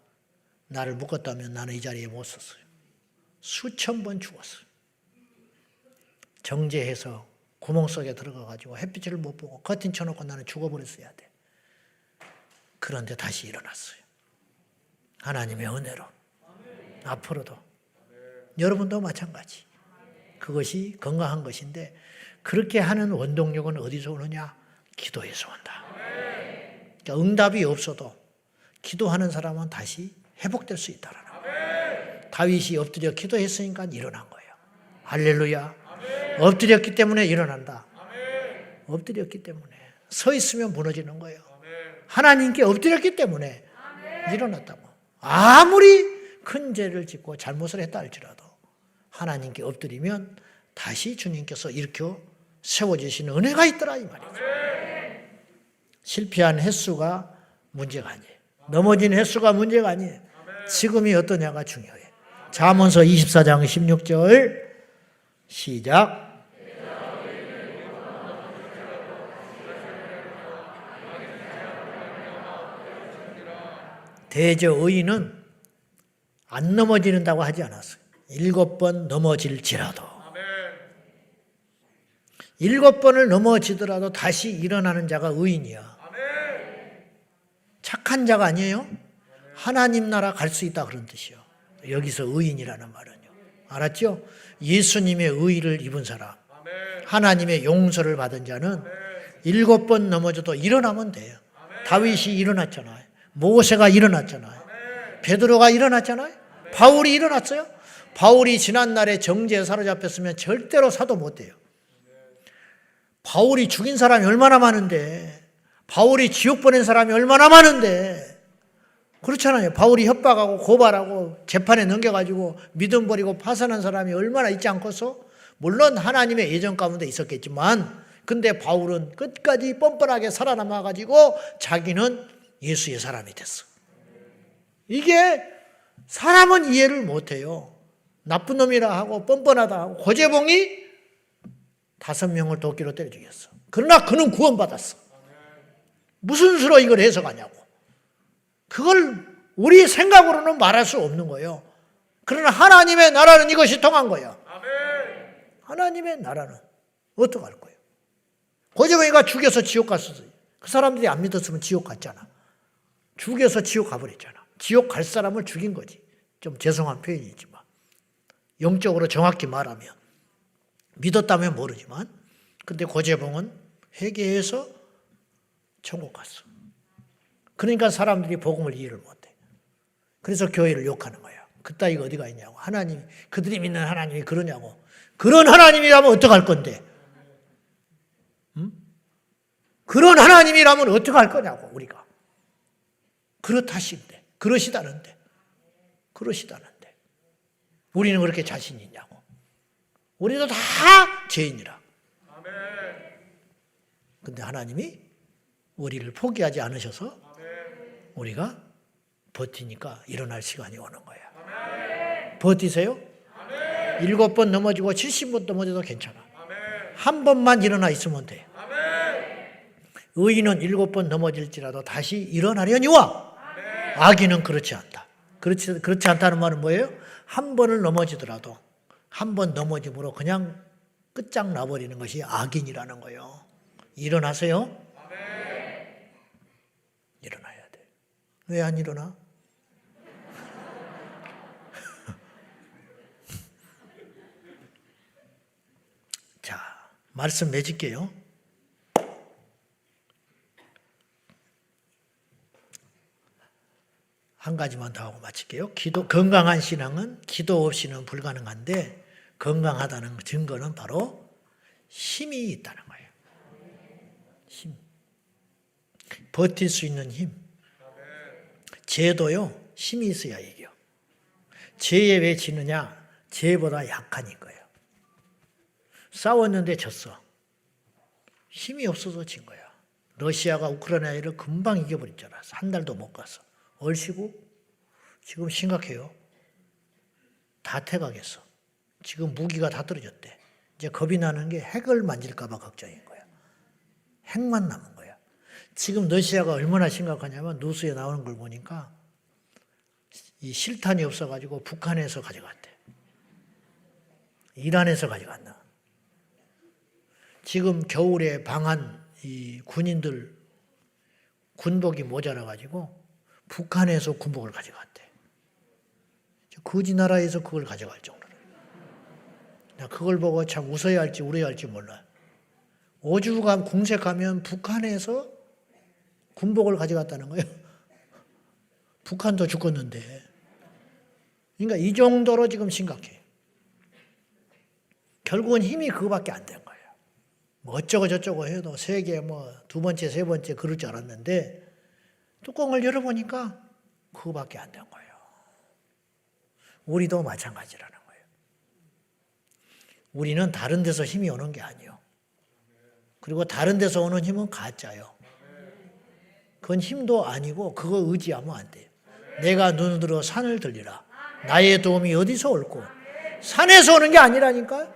나를 묶었다면 나는 이 자리에 못 섰어요. 수천 번 죽었어요. 정죄해서 구멍 속에 들어가가지고 햇빛을 못 보고 커튼 쳐놓고 나는 죽어버렸어야 돼. 그런데 다시 일어났어요. 하나님의 은혜로. 앞으로도. 여러분도 마찬가지. 그것이 건강한 것인데 그렇게 하는 원동력은 어디서 오느냐? 기도에서 온다. 그러니까 응답이 없어도 기도하는 사람은 다시 회복될 수 있다라는 거예요. 다윗이 엎드려 기도했으니까 일어난 거예요. 할렐루야. 엎드렸기 때문에 일어난다. 엎드렸기 때문에. 서 있으면 무너지는 거예요. 하나님께 엎드렸기 때문에 일어났다고. 아무리 큰 죄를 짓고 잘못을 했다 할지라도 하나님께 엎드리면 다시 주님께서 일으켜 세워주시는 은혜가 있더라 이 말이죠. 실패한 횟수가 문제가 아니에요. 넘어진 횟수가 문제가 아니에요. 지금이 어떠냐가 중요해요. 잠언서 24장 16절 시작. 대저 의인은 안 넘어지는다고 하지 않았어요. 7번 넘어질지라도 7번을 넘어지더라도 다시 일어나는 자가 의인이야. 착한 자가 아니에요. 하나님 나라 갈 수 있다 그런 뜻이요. 여기서 의인이라는 말은요. 알았죠? 예수님의 의의를 입은 사람. 하나님의 용서를 받은 자는 7번 넘어져도 일어나면 돼요. 다윗이 일어났잖아요. 모세가 일어났잖아요. 베드로가 일어났잖아요. 바울이 일어났어요. 바울이 지난날에 정죄에 사로잡혔으면 절대로 사도 못 돼요. 바울이 죽인 사람이 얼마나 많은데, 바울이 지옥 보낸 사람이 얼마나 많은데, 그렇잖아요. 바울이 협박하고 고발하고 재판에 넘겨가지고 믿음 버리고 파산한 사람이 얼마나 있지 않겠어? 물론 하나님의 예정 가운데 있었겠지만, 근데 바울은 끝까지 뻔뻔하게 살아남아가지고 자기는 예수의 사람이 됐어. 이게 사람은 이해를 못해요. 나쁜 놈이라 하고 뻔뻔하다 하고. 고재봉이 5명을 도끼로 때려 죽였어. 그러나 그는 구원받았어. 무슨 수로 이걸 해석하냐고. 그걸 우리 생각으로는 말할 수 없는 거예요. 그러나 하나님의 나라는 이것이 통한 거예요. 하나님의 나라는 어떡할 거예요? 고재봉이가 죽여서 지옥 갔었어요. 그 사람들이 안 믿었으면 지옥 갔잖아. 죽여서 지옥 가버렸잖아. 지옥 갈 사람을 죽인 거지. 좀 죄송한 표현이지만. 영적으로 정확히 말하면. 믿었다면 모르지만. 근데 고재봉은 회개해서 천국 갔어. 그러니까 사람들이 복음을 이해를 못해. 그래서 교회를 욕하는 거야. 그따위가 어디가 있냐고. 하나님, 그들이 믿는 하나님이 그러냐고. 그런 하나님이라면 어떡할 건데? 응? 그런 하나님이라면 어떡할 거냐고, 우리가. 그렇다신데, 그러시다는데. 우리는 그렇게 자신 있냐고. 우리도 다 죄인이라. 근데 하나님이 우리를 포기하지 않으셔서 우리가 버티니까 일어날 시간이 오는 거야. 버티세요? 7번 넘어지고 70번 넘어져도 괜찮아. 한 번만 일어나 있으면 돼. 의인은 7번 넘어질지라도 다시 일어나려니와 악인은 그렇지 않다. 그렇지 않다는 말은 뭐예요? 한 번을 넘어지더라도 한 번 넘어짐으로 그냥 끝장나버리는 것이 악인이라는 거예요. 일어나세요? 일어나야 돼. 왜 안 일어나? 자, 말씀 맺을게요. 한 가지만 더 하고 마칠게요. 건강한 신앙은 기도 없이는 불가능한데 건강하다는 증거는 바로 힘이 있다는 거예요. 힘. 버틸 수 있는 힘. 죄도요, 힘이 있어야 이겨. 죄에 왜 지느냐? 죄보다 약하니 거예요. 싸웠는데 졌어. 힘이 없어서 진 거야. 러시아가 우크라이나를 금방 이겨버렸잖아. 한 달도 못 갔어. 얼씨구 지금 심각해요. 다 태가겠어. 지금 무기가 다 떨어졌대. 이제 겁이 나는 게 핵을 만질까 봐 걱정인 거야. 핵만 남은 거야. 지금 러시아가 얼마나 심각하냐면 뉴스에 나오는 걸 보니까 이 실탄이 없어가지고 북한에서 가져갔대. 이란에서 가져갔나. 지금 겨울에 방한 이 군인들 군복이 모자라가지고 북한에서 군복을 가져갔대. 거지 나라에서 그걸 가져갈 정도로. 나 그걸 보고 참 웃어야 할지 울어야 할지 몰라. 5주간 공색하면 북한에서 군복을 가져갔다는 거예요. 북한도 죽었는데. 그러니까 이 정도로 지금 심각해. 결국은 힘이 그거밖에 안 된 거예요. 뭐 어쩌고 저쩌고 해도 세계 뭐 2번째, 3번째 그럴 줄 알았는데 뚜껑을 열어보니까 그거밖에 안 된 거예요. 우리도 마찬가지라는 거예요. 우리는 다른 데서 힘이 오는 게 아니에요. 그리고 다른 데서 오는 힘은 가짜예요. 그건 힘도 아니고 그거 의지하면 안 돼요. 내가 눈을 들어 산을 들리라. 나의 도움이 어디서 올꼬? 산에서 오는 게 아니라니까.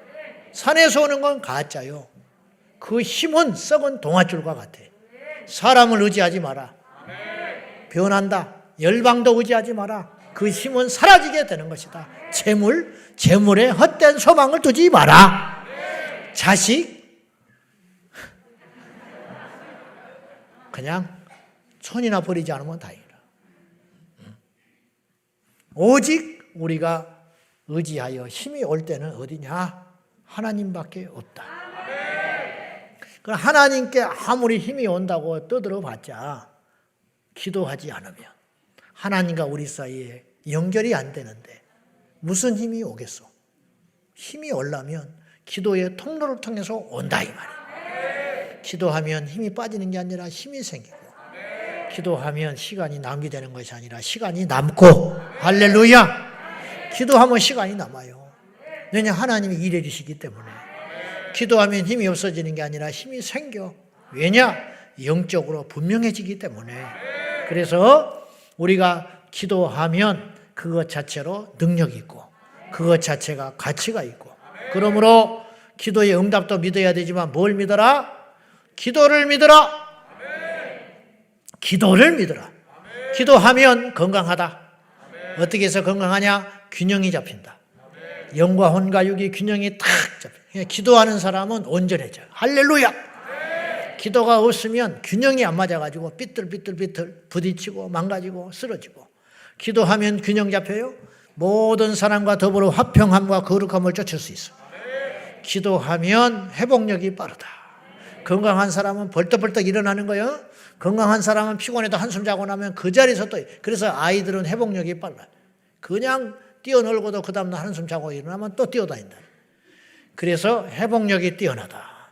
산에서 오는 건 가짜예요. 그 힘은 썩은 동아줄과 같아. 사람을 의지하지 마라. 변한다. 열방도 의지하지 마라. 그 힘은 사라지게 되는 것이다. 재물에 헛된 소망을 두지 마라. 자식, 그냥 손이나 버리지 않으면 다행이다. 오직 우리가 의지하여 힘이 올 때는 어디냐? 하나님밖에 없다. 하나님께 아무리 힘이 온다고 떠들어봤자 기도하지 않으면 하나님과 우리 사이에 연결이 안 되는데 무슨 힘이 오겠어? 힘이 오려면 기도의 통로를 통해서 온다 이 말이에요. 기도하면 힘이 빠지는 게 아니라 힘이 생기고, 기도하면 시간이 낭비되는 것이 아니라 시간이 남고, 할렐루야! 기도하면 시간이 남아요. 왜냐? 하나님이 일해 주시기 때문에. 기도하면 힘이 없어지는 게 아니라 힘이 생겨. 왜냐? 영적으로 분명해지기 때문에. 그래서 우리가 기도하면 그것 자체로 능력이 있고 그것 자체가 가치가 있고, 그러므로 기도의 응답도 믿어야 되지만 뭘 믿어라? 기도를 믿어라. 기도를 믿어라. 기도하면 건강하다. 어떻게 해서 건강하냐? 균형이 잡힌다. 영과 혼과 육이 균형이 탁 잡혀. 기도하는 사람은 온전해져. 할렐루야. 기도가 없으면 균형이 안 맞아가지고 삐뚤삐뚤 부딪히고 망가지고 쓰러지고. 기도하면 균형 잡혀요. 모든 사람과 더불어 화평함과 거룩함을 쫓을 수 있어. 기도하면 회복력이 빠르다. 건강한 사람은 벌떡벌떡 일어나는 거예요. 건강한 사람은 피곤해도 한숨 자고 나면 그 자리에서 또, 그래서 아이들은 회복력이 빨라. 그냥 뛰어놀고도 그 다음날 한숨 자고 일어나면 또 뛰어다닌다. 그래서 회복력이 뛰어나다.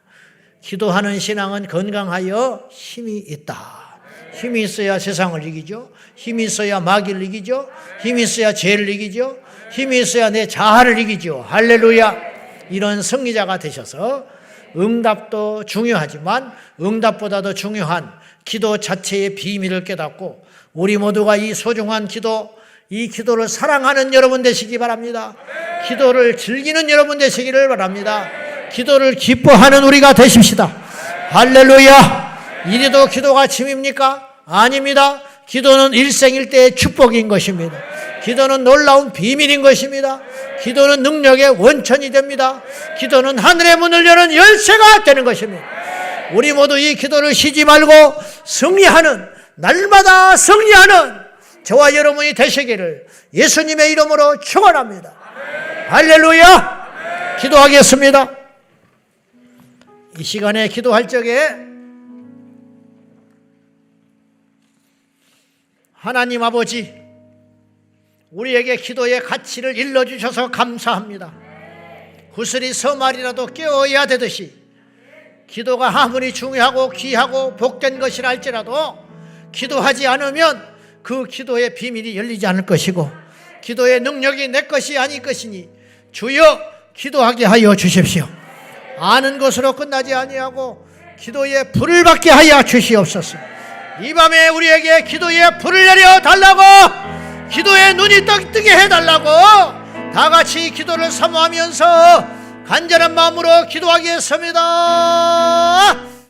기도하는 신앙은 건강하여 힘이 있다. 힘이 있어야 세상을 이기죠. 힘이 있어야 마귀를 이기죠. 힘이 있어야 죄를 이기죠. 힘이 있어야 내 자아를 이기죠. 할렐루야. 이런 승리자가 되셔서 응답도 중요하지만 응답보다도 중요한 기도 자체의 비밀을 깨닫고 우리 모두가 이 소중한 기도, 이 기도를 사랑하는 여러분 되시기 바랍니다. 기도를 즐기는 여러분 되시기를 바랍니다. 기도를 기뻐하는 우리가 되십시다. 할렐루야. 이래도 기도가 짐입니까? 아닙니다. 기도는 일생일대의 축복인 것입니다. 기도는 놀라운 비밀인 것입니다. 기도는 능력의 원천이 됩니다. 기도는 하늘의 문을 여는 열쇠가 되는 것입니다. 우리 모두 이 기도를 쉬지 말고 승리하는, 날마다 승리하는 저와 여러분이 되시기를 예수님의 이름으로 축원합니다. 할렐루야. 기도하겠습니다. 이 시간에 기도할 적에 하나님 아버지, 우리에게 기도의 가치를 일러주셔서 감사합니다. 구슬이 서말이라도 깨어야 되듯이 기도가 아무리 중요하고 귀하고 복된 것이라 할지라도 기도하지 않으면 그 기도의 비밀이 열리지 않을 것이고 기도의 능력이 내 것이 아닐 것이니 주여 기도하게 하여 주십시오. 아는 것으로 끝나지 아니하고 기도의 불을 받게 하여 주시옵소서. 이 밤에 우리에게 기도의 불을 내려 달라고, 기도의 눈이 뜨게 해달라고 다 같이 기도를 사모하면서 간절한 마음으로 기도하겠습니다.